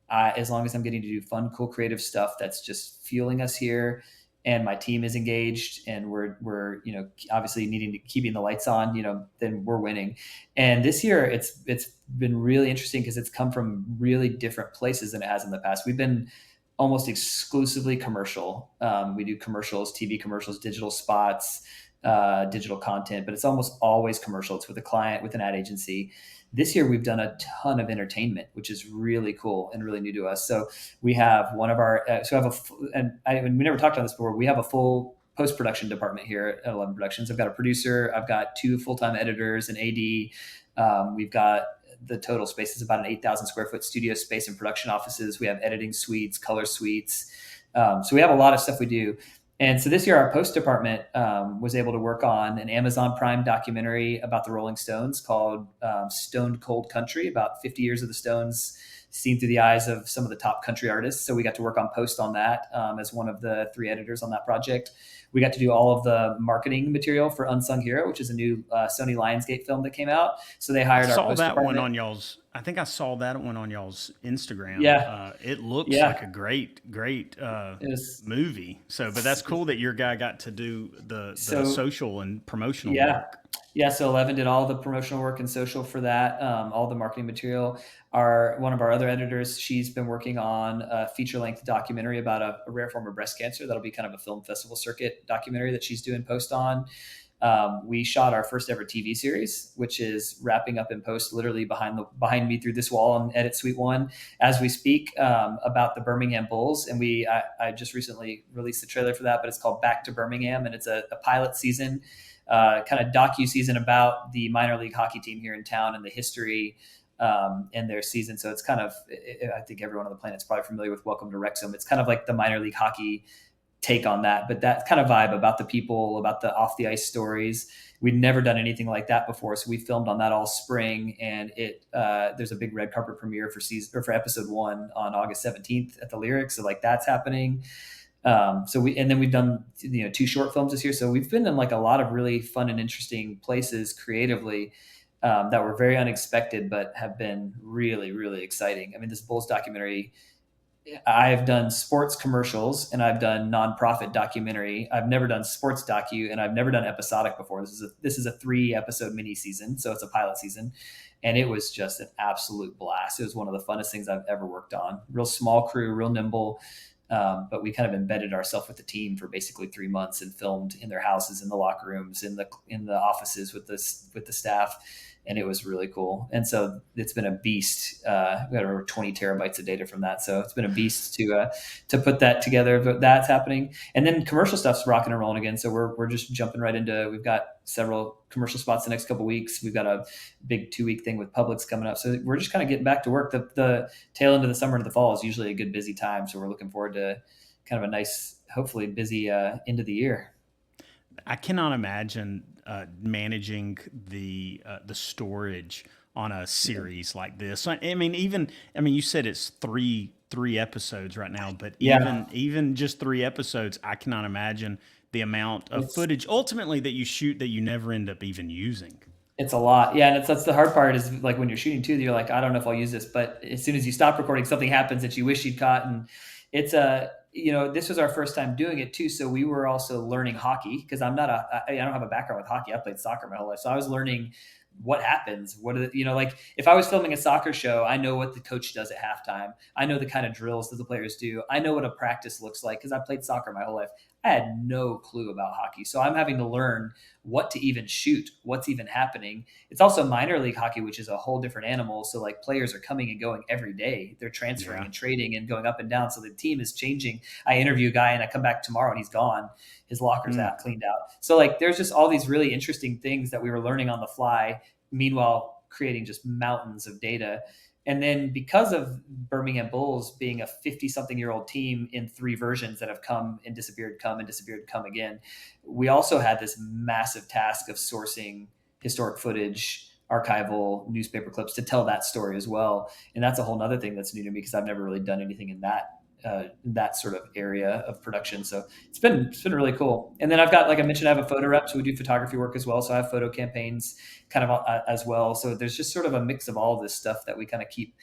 S2: as long as I'm getting to do fun, cool, creative stuff that's just fueling us here, and my team is engaged, and we're obviously keeping the lights on, then we're winning. And this year it's been really interesting because it's come from really different places than it has in the past. We've been almost exclusively commercial. We do commercials, TV commercials, digital spots, digital content, but it's almost always commercial. It's with a client, with an ad agency. This year, we've done a ton of entertainment, which is really cool and really new to us. So we have one of our, we never talked on this before. We have a full post-production department here at 11 Productions. I've got a producer. I've got 2 full-time editors and AD. We've got the total space is about an 8,000 square foot studio space and production offices. We have editing suites, color suites. So we have a lot of stuff we do. And so this year, our post department was able to work on an Amazon Prime documentary about the Rolling Stones called Stone Cold Country, about 50 years of the Stones seen through the eyes of some of the top country artists. So we got to work on post on that as one of the 3 editors on that project. We got to do all of the marketing material for Unsung Hero, which is a new Sony Lionsgate film that came out. So they hired our post department.
S1: I think I saw that one on y'all's Instagram.
S2: Yeah.
S1: It looks
S2: Yeah.
S1: like a great movie. So, but that's cool that your guy got to do the social and promotional work.
S2: Yeah, so 11 did all the promotional work and social for that, all the marketing material. One of our other editors, she's been working on a feature-length documentary about a rare form of breast cancer. That'll be kind of a film festival circuit documentary that she's doing post on. We shot our first ever TV series, which is wrapping up in post, literally behind me through this wall on Edit Suite One as we speak, about the Birmingham Bulls. And I just recently released the trailer for that, but it's called Back to Birmingham, and it's a pilot season, kind of docu season about the minor league hockey team here in town and the history and their season. So it's kind of, I think everyone on the planet's probably familiar with Welcome to Wrexham. It's kind of like the minor league hockey take on that, but that kind of vibe about the people, about the off the ice stories. We'd never done anything like that before, so we filmed on that all spring, and there's a big red carpet premiere for episode 1 on August 17th at the Lyrics. So like that's happening. And then we've done 2 short films this year. So we've been in like a lot of really fun and interesting places creatively that were very unexpected, but have been really, really exciting. I mean, this Bulls documentary, I've done sports commercials and I've done nonprofit documentary. I've never done sports docu, and I've never done episodic before. This is a 3-episode mini season, so it's a pilot season, and it was just an absolute blast. It was one of the funnest things I've ever worked on. Real small crew, real nimble, but we kind of embedded ourselves with the team for basically 3 months and filmed in their houses, in the locker rooms, in the offices with the staff. And it was really cool. And so it's been a beast. We got over 20 terabytes of data from that. So it's been a beast to put that together. But that's happening. And then commercial stuff's rocking and rolling again. So we're just jumping right into, we've got several commercial spots the next couple of weeks. We've got a big 2-week thing with Publix coming up. So we're just kind of getting back to work. The tail end of the summer to the fall is usually a good busy time. So we're looking forward to kind of a nice, hopefully busy end of the year.
S1: I cannot imagine managing the storage on a series like this. I mean, you said it's three episodes right now, but even just 3 episodes, I cannot imagine the amount of footage ultimately that you shoot that you never end up even using.
S2: It's a lot. Yeah. And that's the hard part, is like when you're shooting too, you're like, I don't know if I'll use this, but as soon as you stop recording, something happens that you wish you'd caught. And it's this was our first time doing it too. So we were also learning hockey, because I don't have a background with hockey. I played soccer my whole life. So I was learning what happens. Like if I was filming a soccer show, I know what the coach does at halftime. I know the kind of drills that the players do. I know what a practice looks like, because I played soccer my whole life. I had no clue about hockey. So I'm having to learn what to even shoot, what's even happening. It's also minor league hockey, which is a whole different animal. So like players are coming and going every day. They're transferring and trading and going up and down. So the team is changing. I interview a guy and I come back tomorrow and he's gone. His locker's out, cleaned out. So like there's just all these really interesting things that we were learning on the fly, meanwhile creating just mountains of data. And then because of Birmingham Bulls being a 50-something-year-old team in 3 versions that have come and disappeared, come again, we also had this massive task of sourcing historic footage, archival newspaper clips to tell that story as well. And that's a whole nother thing that's new to me, because I've never really done anything in that sort of area of production. So it's been really cool. And then I've got, like I mentioned, I have a photo rep, so we do photography work as well. So I have photo campaigns kind of as well. So there's just sort of a mix of all of this stuff that we kind of keep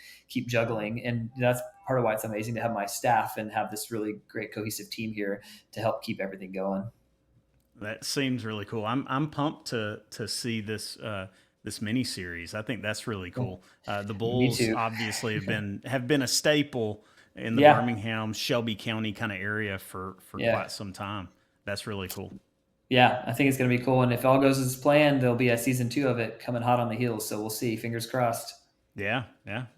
S2: juggling. And that's part of why it's amazing to have my staff and have this really great cohesive team here to help keep everything going.
S1: That seems really cool. I'm pumped to see this this mini series. I think that's really cool. The Bulls obviously have been a staple in the Birmingham, Shelby County kind of area for quite some time. That's really cool.
S2: Yeah, I think it's going to be cool. And if all goes as planned, there'll be a season 2 of it coming hot on the heels. So we'll see. Fingers crossed.
S1: Yeah.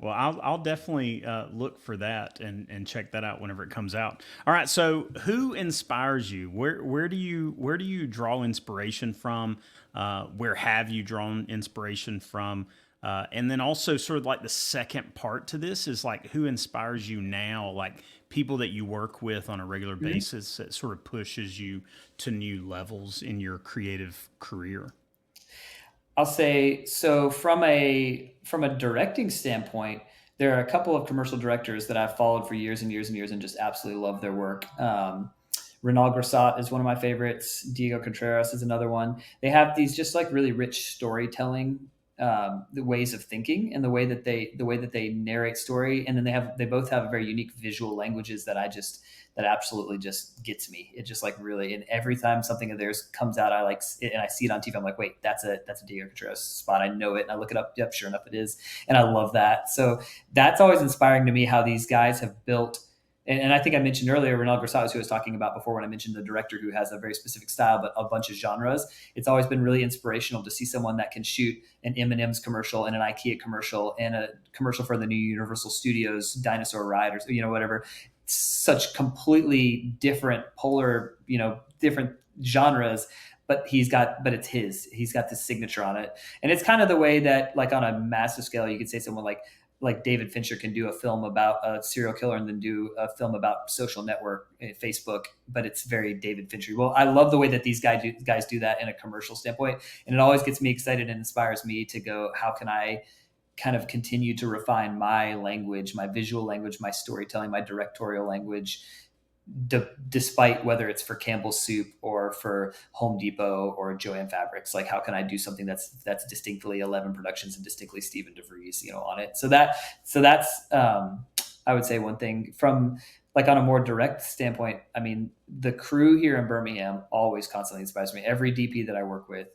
S1: Well, I'll definitely look for that and check that out whenever it comes out. All right. So, who inspires you? Where do you draw inspiration from? Where have you drawn inspiration from? And then also sort of like the second part to this is like, who inspires you now? Like people that you work with on a regular basis that sort of pushes you to new levels in your creative career.
S2: I'll say, so from a directing standpoint, there are a couple of commercial directors that I've followed for years and years and years and just absolutely love their work. Renal Grasat is one of my favorites. Diego Contreras is another one. They have these just like really rich storytelling, the ways of thinking and the way that they narrate story. And then they both have very unique visual languages that absolutely just gets me. It just like really, and every time something of theirs comes out, I like it and I see it on TV. I'm like, wait, that's a Diego Contreras spot. I know it. And I look it up. Yep. Sure enough, it is. And I love that. So that's always inspiring to me, how these guys have built And I think I mentioned earlier Renal Grossalis, who I was talking about before when I mentioned the director who has a very specific style, but a bunch of genres. It's always been really inspirational to see someone that can shoot an M&M's commercial and an IKEA commercial and a commercial for the new Universal Studios dinosaur ride, or whatever. Such completely different polar, different genres, but but it's he's got this signature on it. And it's kind of the way that, like, on a massive scale, you could say someone like David Fincher can do a film about a serial killer and then do a film about social network, Facebook, but it's very David Fincher. Well, I love the way that these guys do that in a commercial standpoint. And it always gets me excited and inspires me to go, how can I kind of continue to refine my language, my visual language, my storytelling, my directorial language, despite whether it's for Campbell's Soup or for Home Depot or Joanne Fabrics. Like, how can I do something that's distinctly 11 Productions and distinctly Stephen DeVries, on it? So that's I would say one thing. From, like, on a more direct standpoint, I mean, the crew here in Birmingham always constantly inspires me. Every DP that I work with,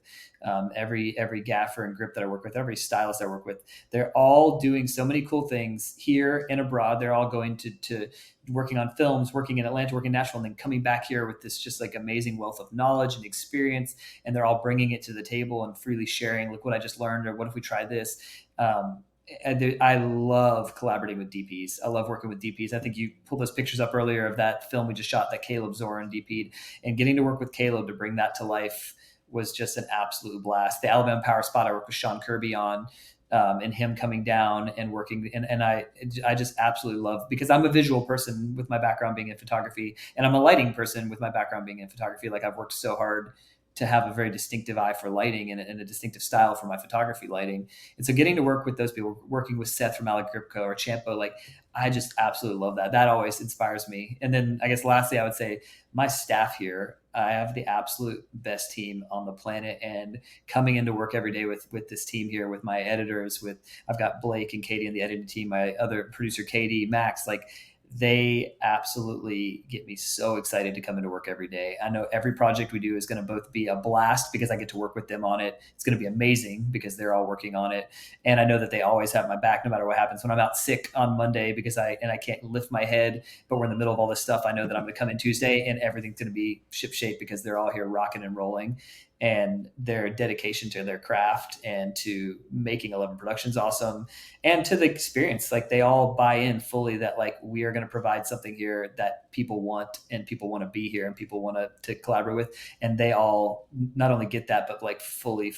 S2: every gaffer and grip that I work with, every stylist I work with, they're all doing so many cool things here and abroad. They're all going to working on films, working in Atlanta, working in Nashville, and then coming back here with this just like amazing wealth of knowledge and experience. And they're all bringing it to the table and freely sharing, look what I just learned, or what if we try this? I love collaborating with DPs. I love working with DPs. I think you pulled those pictures up earlier of that film we just shot that Caleb Zoran DP'd, and getting to work with Caleb to bring that to life was just an absolute blast. The Alabama Power spot I worked with Sean Kirby on, and him coming down and working. And I just absolutely love, because I'm a visual person with my background being in photography, and I'm a lighting person with my background being in photography. Like, I've worked so hard to have a very distinctive eye for lighting and a distinctive style for my photography lighting. And so getting to work with those people, working with Seth from Alec Gripco or Champo, like, I just absolutely love that. That always inspires me. And then I guess lastly, I would say my staff here, I have the absolute best team on the planet, and coming into work every day with this team here, with my editors, I've got Blake and Katie in the editing team, my other producer, Katie, Max, like, they absolutely get me so excited to come into work every day. I know every project we do is going to both be a blast because I get to work with them on it. It's going to be amazing because they're all working on it. And I know that they always have my back no matter what happens. When I'm out sick on Monday because I can't lift my head, but we're in the middle of all this stuff, I know that I'm going to come in Tuesday and everything's going to be shipshape because they're all here rocking and rolling. And their dedication to their craft and to making 11 Productions awesome, and to the experience, like, they all buy in fully that, like, we are going to provide something here that people want, and people want to be here, and people want to collaborate with. And they all not only get that, but like fully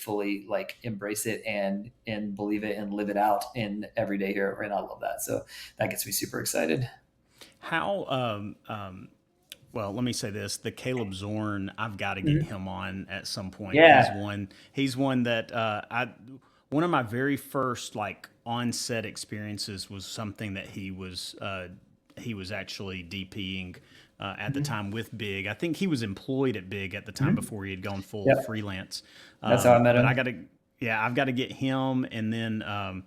S2: like embrace it and believe it and live it out in every day here. And I love that. So that gets me super excited.
S1: How well, let me say this: the Caleb Zorn, I've got to get him on at some point.
S2: Yeah.
S1: He's one that one of my very first, like, on set experiences was something that he was actually DPing at the time with Big. I think he was employed at Big at the time before he had gone full freelance.
S2: That's how I met him.
S1: But I've got to get him. And then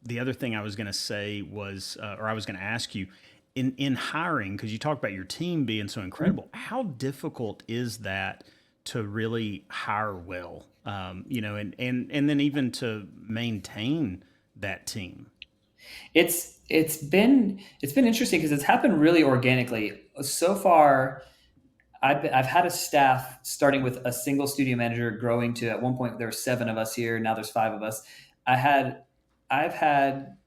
S1: the other thing I was going to say was, or I was going to ask you, in hiring, because you talk about your team being so incredible, how difficult is that to really hire well, and then even to maintain that team?
S2: It's been interesting because it's happened really organically so far. I've had a staff starting with a single studio manager, growing to, at one point there were 7 of us here, now there's 5 of us. I've had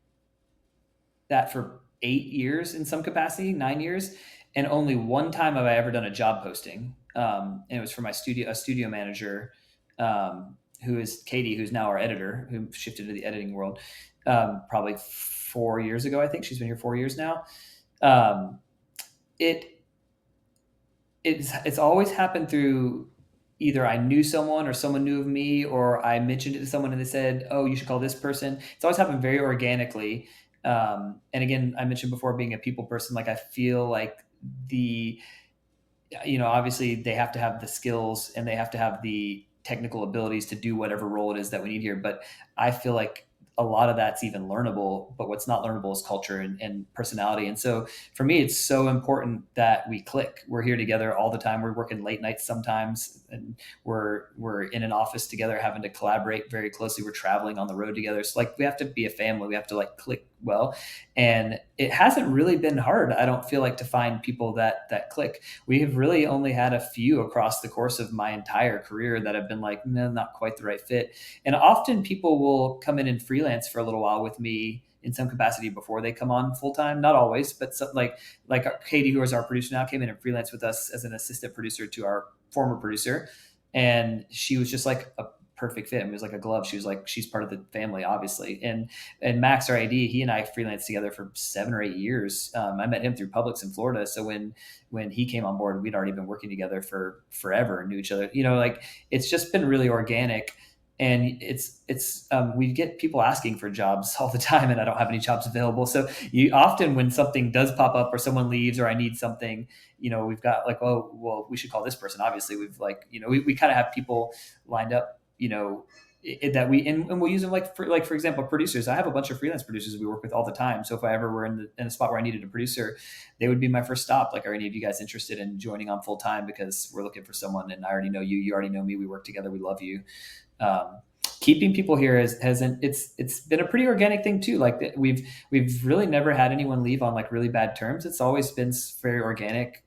S2: that for 8 years in some capacity, 9 years, and only one time have I ever done a job posting, and it was for a studio manager, who is Katie, who's now our editor, who shifted to the editing world, probably 4 years ago. I think she's been here 4 years now. It's always happened through either I knew someone or someone knew of me, or I mentioned it to someone and they said, "Oh, you should call this person." It's always happened very organically. And again, I mentioned before, being a people person, like, I feel like obviously they have to have the skills and they have to have the technical abilities to do whatever role it is that we need here. But I feel like a lot of that's even learnable, but what's not learnable is culture and personality. And so for me, it's so important that we click. We're here together all the time. We're working late nights sometimes. and we're in an office together, having to collaborate very closely. We're traveling on the road together. So like we have to be a family. We have to like click well, and it hasn't really been hard. I don't feel like to find people that click. We have really only had a few across the course of my entire career that have been like, no, not quite the right fit. And often people will come in and freelance for a little while with me in some capacity before they come on full time. Not always, but like Katie, who is our producer now, came in and freelanced with us as an assistant producer to our former producer, and she was just like a perfect fit. It was like a glove. She was like, she's part of the family, obviously. And Max, our AD, he and I freelanced together for 7 or 8 years. I met him through Publix in Florida. So when he came on board, we'd already been working together for forever and knew each other. Like it's just been really organic. And we get people asking for jobs all the time, and I don't have any jobs available. So you often, when something does pop up or someone leaves or I need something, we've got like, oh, well, we should call this person. Obviously, we've like, we kind of have people lined up, that and we'll use them for example, producers. I have a bunch of freelance producers we work with all the time. So if I ever were in a spot where I needed a producer, they would be my first stop. Like, are any of you guys interested in joining on full time? Because we're looking for someone, and I already know you. You already know me. We work together. We love you. Keeping people here it's been a pretty organic thing too. Like we've really never had anyone leave on like really bad terms. It's always been very organic,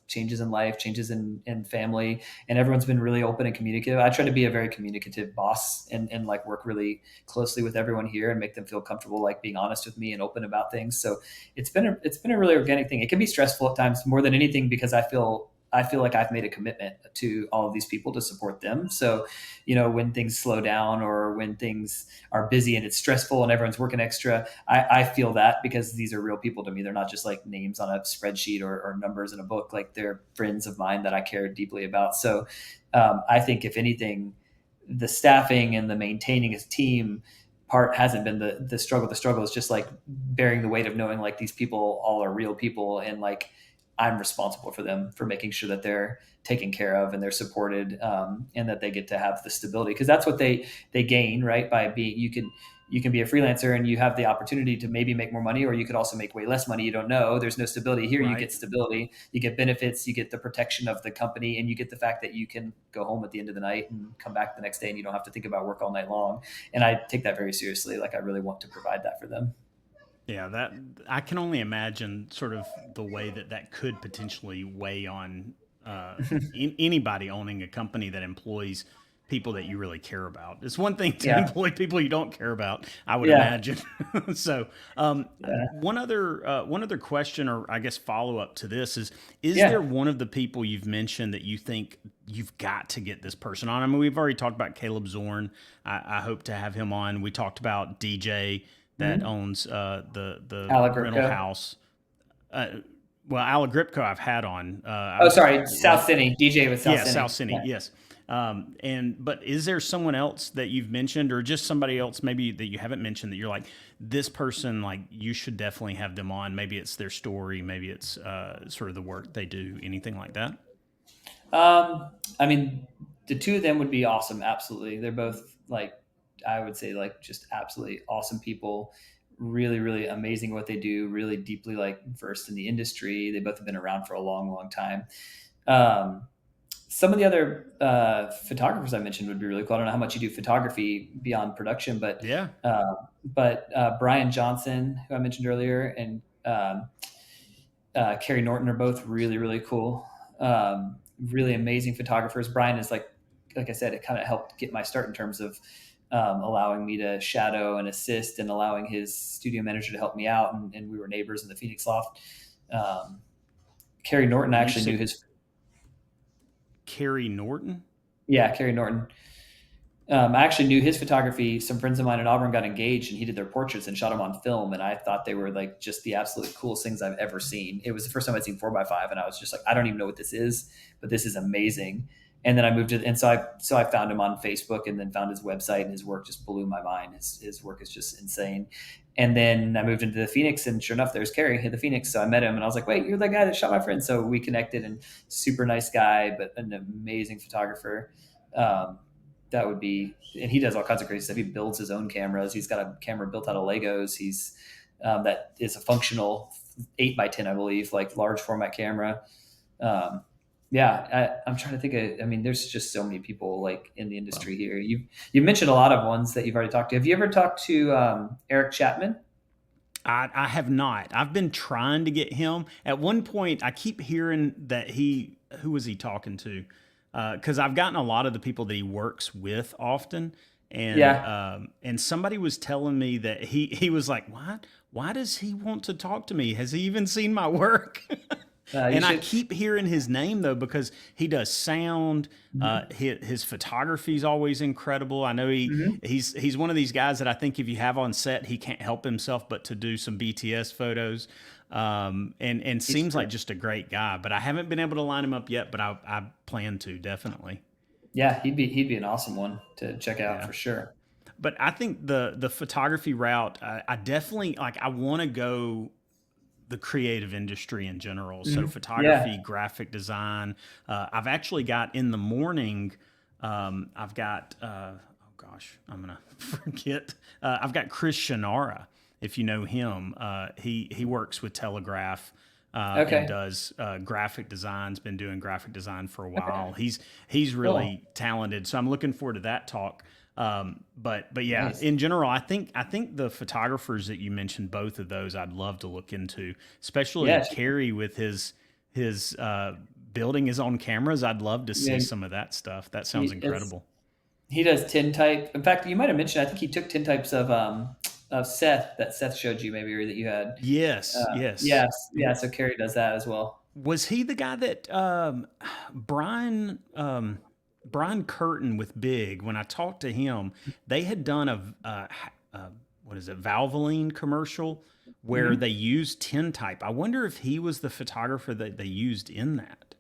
S2: changes in life, changes in family, and everyone's been really open and communicative. I try to be a very communicative boss and like work really closely with everyone here and make them feel comfortable, like being honest with me and open about things. So it's been a really organic thing. It can be stressful at times more than anything, because I feel like I've made a commitment to all of these people to support them. So, when things slow down or when things are busy and it's stressful and everyone's working extra, I feel that, because these are real people to me. They're not just like names on a spreadsheet or numbers in a book. Like, they're friends of mine that I care deeply about. So I think if anything, the staffing and the maintaining a team part hasn't been the struggle. The struggle is just like bearing the weight of knowing like these people all are real people, and like I'm responsible for them, for making sure that they're taken care of and they're supported, and that they get to have the stability, because that's what they gain, right? By being, you can be a freelancer and you have the opportunity to maybe make more money, or you could also make way less money. You don't know. There's no stability here. Right. You get stability, you get benefits, you get the protection of the company, and you get the fact that you can go home at the end of the night and come back the next day and you don't have to think about work all night long. And I take that very seriously. Like, I really want to provide that for them.
S1: Yeah, that I can only imagine sort of the way that could potentially weigh on anybody owning a company that employs people that you really care about. It's one thing to employ people you don't care about, I would imagine. So, one other question, or I guess follow up to this is there one of the people you've mentioned that you think you've got to get this person on? I mean, we've already talked about Caleb Zorn. I hope to have him on. We talked about DJ that owns the rental house. Well, Alagripko I've had on.
S2: South City. DJ with South City.
S1: South City, yes. But is there someone else that you've mentioned, or just somebody else maybe that you haven't mentioned that you're like, this person, like, you should definitely have them on? Maybe it's their story, maybe it's sort of the work they do, anything like that?
S2: I mean, the two of them would be awesome. Absolutely. They're both, like, I would say, like, just absolutely awesome people, really, really amazing what they do, really deeply like versed in the industry. They both have been around for a long, long time. Some of the other photographers I mentioned would be really cool. I don't know how much you do photography beyond production, but Brian Johnson, who I mentioned earlier, and Carrie Norton are both really, really cool. Really amazing photographers. Brian is like I said, it kind of helped get my start in terms of allowing me to shadow and assist, and allowing his studio manager to help me out. And we were neighbors in the Phoenix loft. Carrie Norton actually knew his.
S1: Carrie Norton?
S2: Yeah, Carrie Norton. I actually knew his photography. Some friends of mine in Auburn got engaged, and he did their portraits and shot them on film. And I thought they were like just the absolute coolest things I've ever seen. It was the first time I'd seen 4x5, and I was just like, I don't even know what this is, but this is amazing. And then I moved to, and so I found him on Facebook, and then found his website, and his work just blew my mind. His work is just insane. And then I moved into the Phoenix, and sure enough, there's Carrie in the Phoenix. So I met him, and I was like, wait, you're the guy that shot my friend. So we connected, and super nice guy, but an amazing photographer. That would be, and he does all kinds of crazy stuff. He builds his own cameras. He's got a camera built out of Legos. He's that is a functional 8x10, I believe, like large format camera. Yeah, I'm trying to think of. I mean, there's just so many people like in the
S1: Well,
S2: industry here. You mentioned a lot of ones that you've already talked to. Have you ever talked to Eric Chapman?
S1: I have not. I've been trying to get him. At one point, I keep hearing that who was he talking to? Because I've gotten a lot of the people that he works with often,
S2: Yeah,
S1: and somebody was telling me that he was like, why does he want to talk to me? Has he even seen my work?
S2: you
S1: And I
S2: should.
S1: keep hearing his name though because he does sound.
S2: Mhm.
S1: His photography is always incredible. I know
S2: Mhm.
S1: he's one of these guys that I think if you have on set, he can't help himself but to do some BTS photos. And
S2: He's
S1: seems like just a great guy. But I haven't been able to line him up yet. But I plan to definitely.
S2: Yeah, he'd be an awesome one to check out
S1: Yeah.
S2: for sure.
S1: But I think the photography route, I definitely like. I want to go the creative industry in general. So
S2: Yeah.
S1: photography, graphic design. I've actually got in the morning. I've got oh gosh, I'm gonna forget. I've got Chris Shannara. If you know him, he works with Telegraph. And
S2: Okay.
S1: does graphic designs. Been doing graphic design for a
S2: Okay.
S1: while. He's
S2: Cool.
S1: really talented. So I'm looking forward to that talk. But yeah,
S2: Nice.
S1: in general, I think the photographers that you mentioned, both of those, I'd love to look into, especially
S2: Yeah.
S1: Kerry with his building his own cameras. I'd love to see
S2: Yeah.
S1: some of that stuff. That sounds
S2: It's
S1: incredible.
S2: he does tintype. In fact, you might have mentioned. I think he took tintypes of Seth that Seth showed you maybe or that you had.
S1: Yes, yes.
S2: Yes. Yeah. So Carrie does that as well.
S1: Was he the guy that Brian Brian Curtin with Big? When I talked to him, they had done a what is it, Valvoline commercial where
S2: Hmm.
S1: they used tintype. I wonder if he was the photographer that they used in that.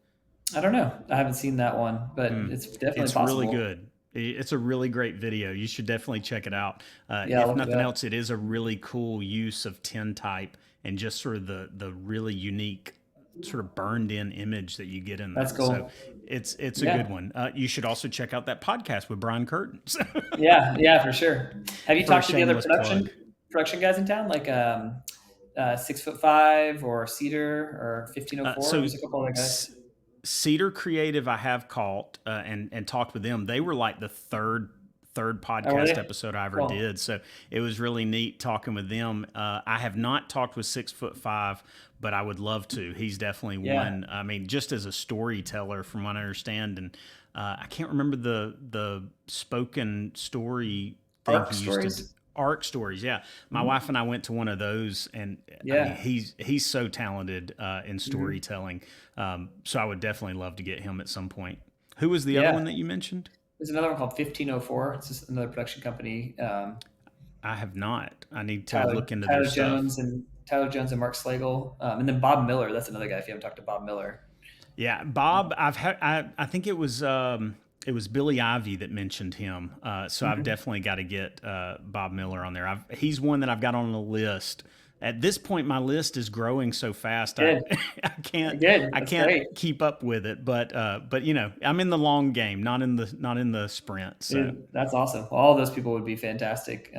S2: I don't know. I haven't seen that one, but
S1: Hmm.
S2: it's definitely
S1: It's really
S2: possible.
S1: good. It's a really great video. You should definitely check it out.
S2: Yeah, I'll
S1: If
S2: look it
S1: nothing
S2: up.
S1: else, it is a really cool use of tintype and just sort of the really unique sort of burned in image that you get in
S2: That's
S1: that. So
S2: cool.
S1: it's a good
S2: Yeah.
S1: one. You should also check out that podcast with Brian Curtins
S2: Yeah. Yeah. For sure. Have you
S1: for a
S2: talked to the other
S1: shameless plug.
S2: production guys in town, like 6'5" or Cedar or 1504?
S1: So
S2: There's a couple other guys.
S1: Cedar Creative, I have caught and talked with them. They were like the third
S2: Oh, were
S1: podcast
S2: they?
S1: episode I ever
S2: Cool.
S1: did, so it was really neat talking with them. I have not talked with 6'5", but I would love to. He's definitely
S2: Yeah.
S1: one. I mean, just as a storyteller, from what I understand, and I can't remember the spoken story thing
S2: Arc
S1: he used to do.
S2: stories.
S1: Arc stories, yeah. My
S2: Hmm.
S1: wife and I went to one of those, and I mean,
S2: Yeah.
S1: he's so talented in
S2: Hmm.
S1: storytelling. So I would definitely love to get him at some point. Who was the other
S2: Yeah.
S1: one that you mentioned?
S2: There's another one called 1504. It's just another production company.
S1: I have not. I need to
S2: Tyler
S1: look into their
S2: Tyler
S1: stuff.
S2: Jones and Tyler Jones and Mark Slagle, and then Bob Miller. That's another guy. If you haven't talked to Bob Miller,
S1: Yeah, Bob. I think it was Billy Ivy that mentioned him. So I've
S2: hmm
S1: definitely got to get Bob Miller on there. He's one that I've got on the list. At this point, my list is growing so fast.
S2: good,
S1: I can't
S2: good.
S1: I
S2: That's
S1: can't
S2: great.
S1: keep up with it. But you know, I'm in the long game, not in the sprint. So
S2: Dude, that's awesome. Well, all those people would be fantastic.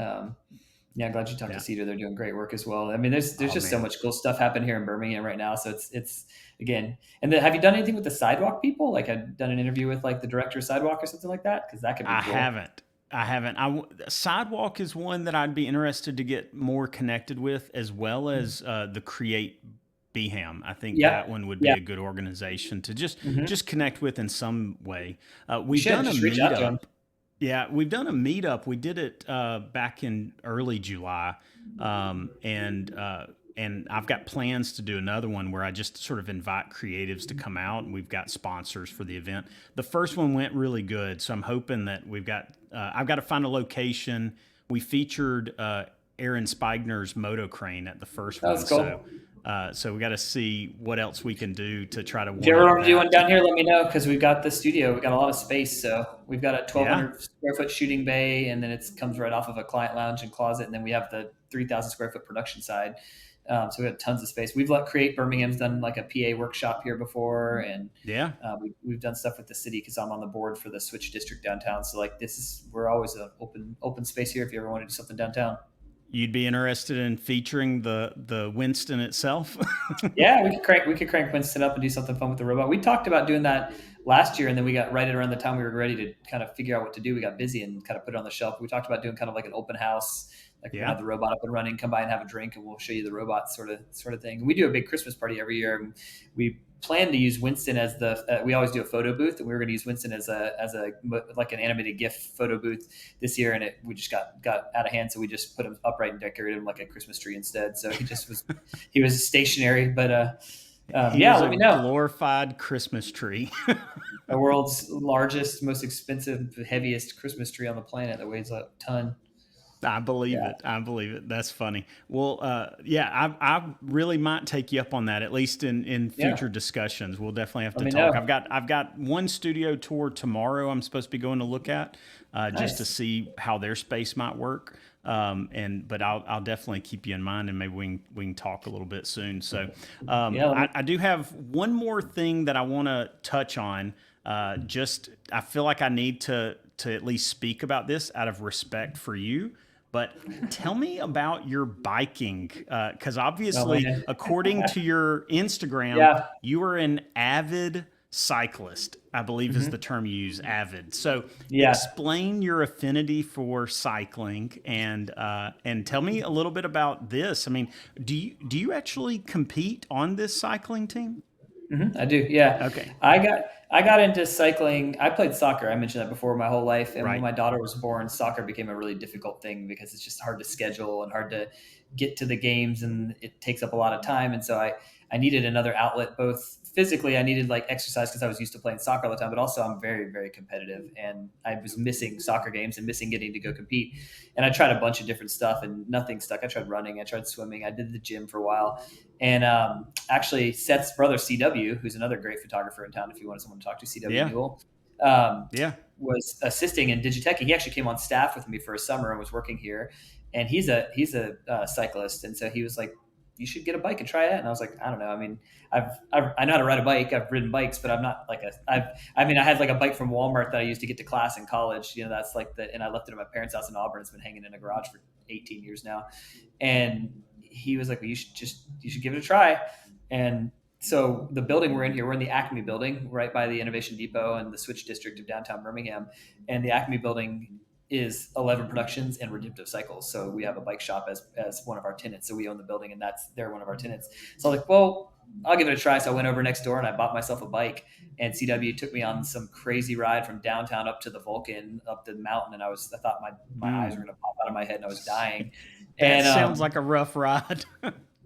S2: Yeah, I'm glad you talked to
S1: yeah.
S2: Cedar. They're doing great work as well. I mean, there's
S1: Oh
S2: just so
S1: man.
S2: much cool stuff happening here in Birmingham right now. So it's again. And then, have you done anything with the sidewalk people? Like, I've done an interview with like the director of Sidewalk or something like that, because that could be
S1: I
S2: cool.
S1: haven't. I haven't. Sidewalk is one that I'd be interested to get more connected with, as well as the Create BHAM. I think
S2: Yeah,
S1: that one would be
S2: yeah.
S1: a good organization to
S2: Hmm.
S1: just connect with in some way.
S2: You
S1: We've
S2: should
S1: done a
S2: just reach out to them.
S1: meetup. Yeah, we've done a meetup. We did it back in early July, um, and uh, and I've got plans to do another one where I just sort of invite creatives to come out, and we've got sponsors for the event. The first one went really good, so I'm hoping that we've got. I've got to find a location. We featured Aaron Spigner's moto crane at the first
S2: That
S1: one,
S2: was cool.
S1: so we got to see what else we can do to try to
S2: If you
S1: one
S2: ever
S1: up
S2: want to do one
S1: that.
S2: down here, let me know because we've got the studio. We've got a lot of space. So we've got a
S1: Yeah,
S2: 1,200 square foot shooting bay, and then it comes right off of a client lounge and closet. And then we have the 3,000 square foot production side. So we have tons of space. We've let Create Birmingham's done like a PA workshop here before, and
S1: yeah.
S2: we've done stuff with the city because I'm on the board for the Switch District downtown. So like we're always an open space here if you ever want to do something downtown.
S1: You'd be interested in featuring the Winston itself?
S2: Yeah, we could crank Winston up and do something fun with the robot. We talked about doing that last year, and then we got right at around the time we were ready to kind of figure out what to do. We got busy and kind of put it on the shelf. We talked about doing kind of like an open house, like we're gonna
S1: Yeah.
S2: have the robot up and running. Come by and have a drink, and we'll show you the robot sort of thing. We do a big Christmas party every year. And we plan to use Winston as the. We always do a photo booth, and we were going to use Winston as a like an animated GIF photo booth this year, and we just got out of hand, so we just put him upright and decorated him like a Christmas tree instead. So he was stationary, but
S1: He
S2: yeah,
S1: was
S2: let
S1: a
S2: me know.
S1: glorified Christmas tree.
S2: The world's largest, most expensive, heaviest Christmas tree on the planet that weighs a ton.
S1: I believe
S2: Yeah,
S1: it. I believe it. That's funny. Well, yeah, I really might take you up on that, at least in
S2: yeah.
S1: future discussions. We'll definitely have
S2: Let
S1: to
S2: me
S1: talk.
S2: know.
S1: I've got one studio tour tomorrow. I'm supposed to be going to look at, just to
S2: Nice.
S1: see how their space might work. But I'll definitely keep you in mind, and maybe we can talk a little bit soon. So,
S2: Yeah, let me.
S1: I do have one more thing that I want to touch on. Just I feel like I need to at least speak about this out of respect for you. But tell me about your biking, because
S2: Oh
S1: obviously,
S2: man.
S1: according to your Instagram,
S2: Yeah.
S1: you are an avid cyclist. I believe is the
S2: Hmm.
S1: term you use, avid. So
S2: Yeah.
S1: explain your affinity for cycling, and tell me a little bit about this. I mean, do you actually compete on this cycling team?
S2: I do. Yeah.
S1: Okay,
S2: I got into cycling. I played soccer. I mentioned that before my whole life. And when
S1: right.
S2: my daughter was born, soccer became a really difficult thing because it's just hard to schedule and hard to get to the games, and it takes up a lot of time. And so I needed another outlet, both physically, I needed like exercise because I was used to playing soccer all the time, but also I'm very, very competitive, and I was missing soccer games and missing getting to go compete. And I tried a bunch of different stuff and nothing stuck. I tried running, I tried swimming, I did the gym for a while. And actually, Seth's brother CW, who's another great photographer in town, if you wanted someone to talk to, CW
S1: Yeah,
S2: Newell, um,
S1: yeah.
S2: was assisting in Digitech. He actually came on staff with me for a summer and was working here. And he's a cyclist, and so he was like, "You should get a bike and try it." And I was like, "I don't know. I mean, I know how to ride a bike. I've ridden bikes, but I'm not like a I've I mean, I had like a bike from Walmart that I used to get to class in college. That's like and I left it at my parents' house in Auburn. It's been hanging in a garage for 18 years now." And he was like, "Well, you should give it a try." And so the building we're in here, we're in the Acme building, right by the Innovation Depot and the Switch District of downtown Birmingham. And the Acme building is 11 Productions and Redemptive Cycles. So we have a bike shop as one of our tenants. So we own the building, and they're one of our tenants. So I was like, well, I'll give it a try. So I went over next door and I bought myself a bike. And CW took me on some crazy ride from downtown up to the Vulcan, up the mountain, and I thought my eyes were
S1: Mm.
S2: going to pop out of my head, and I was dying.
S1: That
S2: And
S1: sounds like a rough ride.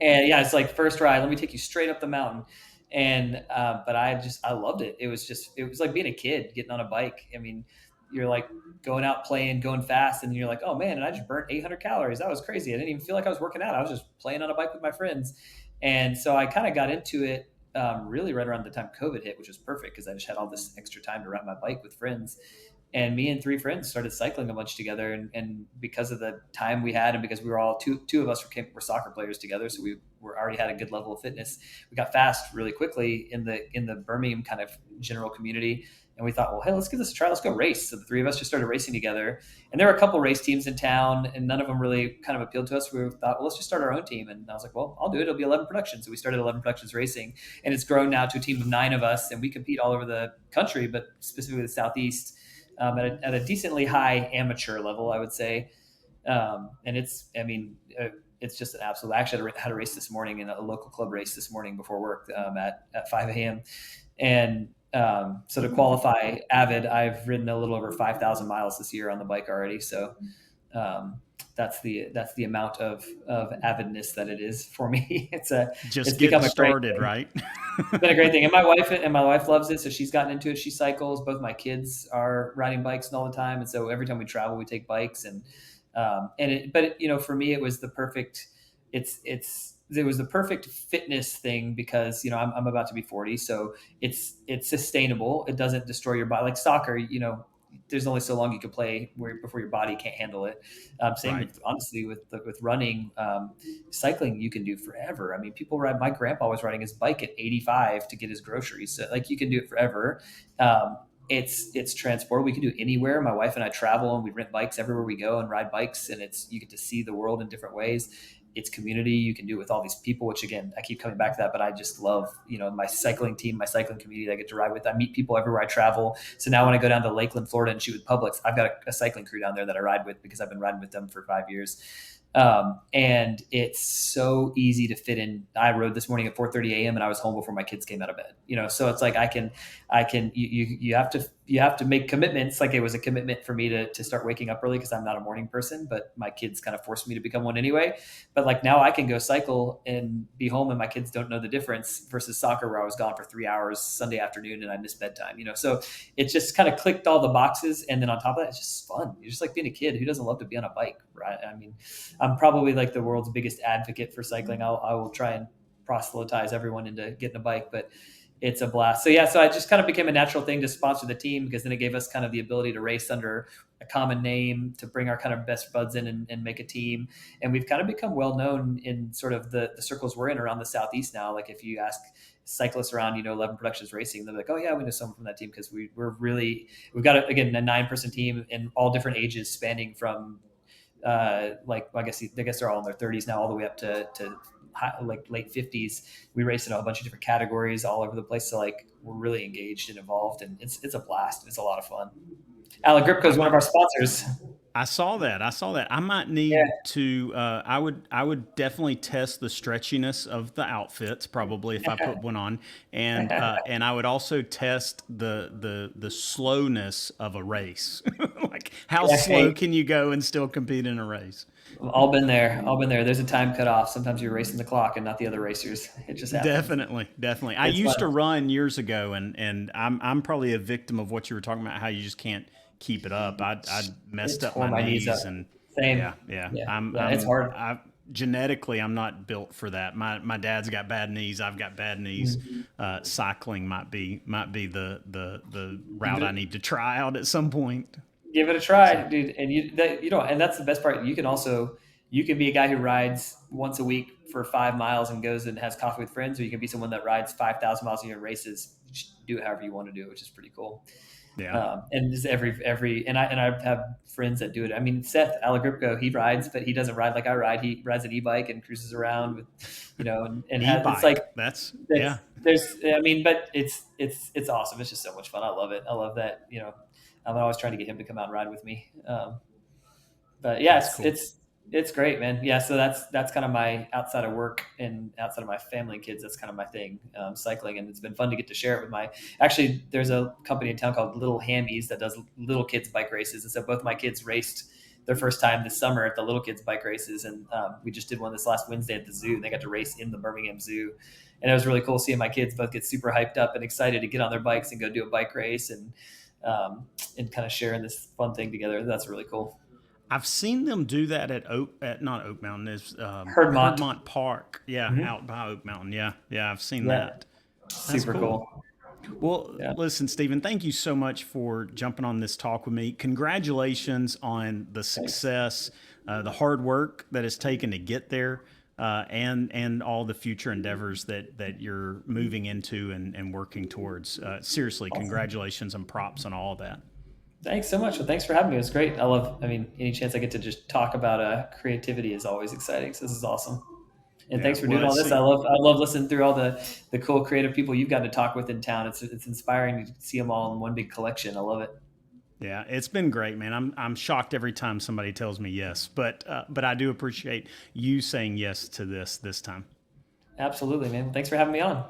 S2: and yeah, it's like first ride. Let me take you straight up the mountain. And but I loved it. It was like being a kid getting on a bike. I mean, you're like going out playing, going fast, and you're like, oh man, and I just burnt 800 calories. That was crazy. I didn't even feel like I was working out. I was just playing on a bike with my friends. And so I kind of got into it really right around the time COVID hit, which was perfect because I just had all this extra time to ride my bike with friends. And me and three friends started cycling a bunch together, and because of the time we had, and because we were all two of us were soccer players together, so we were already had a good level of fitness. We got fast really quickly in the Birmingham kind of general community, and we thought, well, hey, let's give this a try. Let's go race. So the three of us just started racing together, and there were a couple race teams in town, and none of them really kind of appealed to us. We thought, well, let's just start our own team, and I was like, well, I'll do it. It'll be 11 Productions. So we started 11 Productions Racing, and it's grown now to a team of 9 of us, and we compete all over the country, but specifically the Southeast, at a decently high amateur level, I would say. And it's just an absolute. I actually had a race this morning, in a local club race this morning before work, at 5 a.m. And so to qualify Avid, I've ridden a little over 5,000 miles this year on the bike already. So um, that's the amount of avidness that it is for me.
S1: Just
S2: It's
S1: getting
S2: become a great
S1: started,
S2: thing.
S1: right?
S2: It's been a great thing, and my wife loves it, so she's gotten into it. She cycles. Both my kids are riding bikes and all the time, and so every time we travel, we take bikes. For me, it was the perfect. It was the perfect fitness thing because I'm about to be 40, so it's sustainable. It doesn't destroy your body like soccer. There's only so long you can play before your body can't handle it. Same
S1: Right.
S2: with honestly with running, cycling you can do forever. I mean, people ride. My grandpa was riding his bike at 85 to get his groceries. So like you can do it forever. Um, it's transportable. We can do anywhere. My wife and I travel and we rent bikes everywhere we go and ride bikes, and you get to see the world in different ways. It's community. You can do it with all these people, which again, I keep coming back to that, but I just love, my cycling team, my cycling community that I get to ride with. I meet people everywhere I travel. So now when I go down to Lakeland, Florida and shoot with Publix, I've got a cycling crew down there that I ride with because I've been riding with them for 5 years. And it's so easy to fit in. I rode this morning at 4:30 a.m. and I was home before my kids came out of bed, so it's like you have to make commitments. Like it was a commitment for me to start waking up early because I'm not a morning person, but my kids kind of forced me to become one anyway. But like now I can go cycle and be home and my kids don't know the difference versus soccer where I was gone for 3 hours Sunday afternoon and I missed bedtime, so it just kind of clicked all the boxes. And then on top of that, it's just fun. You're just like being a kid. Who doesn't love to be on a bike, right? I mean, I'm probably like the world's biggest advocate for cycling. I will try and proselytize everyone into getting a bike, but it's a blast. So I just kind of became a natural thing to sponsor the team because then it gave us kind of the ability to race under a common name, to bring our kind of best buds in and make a team. And we've kind of become well known in sort of the circles we're in around the Southeast now. Like if you ask cyclists around, 11 Productions Racing, they're like, oh yeah, we know someone from that team because we've got again a 9-person team in all different ages, spanning from I guess they're all in their 30s now, all the way up to like late 50s. We race in a bunch of different categories all over the place. So like we're really engaged and involved, and it's a blast. It's a lot of fun. Alec Gripko is one of our sponsors.
S1: I saw that. I might need to. I would definitely test the stretchiness of the outfits, probably if I put one on, and I would also test the slowness of a race. Like how slow can you go and still compete in a race?
S2: All been there. There's a time cut off. Sometimes you're racing the clock and not the other racers. It just happens.
S1: Definitely. I used to run years ago, and I'm probably a victim of what you were talking about. How you just can't keep it up. I messed up my knees and
S2: same.
S1: Yeah.
S2: It's hard.
S1: Genetically, I'm not built for that. My dad's got bad knees. I've got bad knees. Mm-hmm. Cycling might be the route I need to try out at some point.
S2: Give it a try, dude. And and that's the best part. You can be a guy who rides once a week for 5 miles and goes and has coffee with friends, or you can be someone that rides 5,000 miles a year in races. You just do it however you want to do it, which is pretty cool.
S1: Yeah.
S2: And just and I have friends that do it. I mean, Seth Alagripko, he rides, but he doesn't ride like I ride. He rides an e-bike and cruises around with, and has, it's like, but it's awesome. It's just so much fun. I love it. I love that, I'm always trying to get him to come out and ride with me. But yeah, it's great, man. Yeah. So that's kind of my outside of work and outside of my family and kids. That's kind of my thing, cycling. And it's been fun to get to share it with actually there's a company in town called Little Hammies that does little kids bike races. And so both my kids raced their first time this summer at the little kids bike races. And we just did one this last Wednesday at the zoo, and they got to race in the Birmingham Zoo. And it was really cool seeing my kids both get super hyped up and excited to get on their bikes and go do a bike race and kind of sharing this fun thing together. That's really cool.
S1: I've seen them do that at not Oak Mountain, it's
S2: Herdmont
S1: Park. Yeah, mm-hmm. Out by Oak Mountain. Yeah, I've seen that.
S2: That's super cool.
S1: Well, listen, Stephen, thank you so much for jumping on this talk with me. Congratulations on the success, the hard work that it's taken to get there, and all the future endeavors that you're moving into and working towards. Seriously, awesome. Congratulations and props on all of that.
S2: Thanks so much. Well, thanks for having me. It was great. Any chance I get to just talk about creativity is always exciting. So this is awesome. And thanks for doing all this. I love listening through all the cool creative people you've gotten to talk with in town. It's inspiring to see them all in one big collection. I love it.
S1: Yeah, it's been great, man. I'm shocked every time somebody tells me yes, but I do appreciate you saying yes to this time.
S2: Absolutely, man. Thanks for having me on.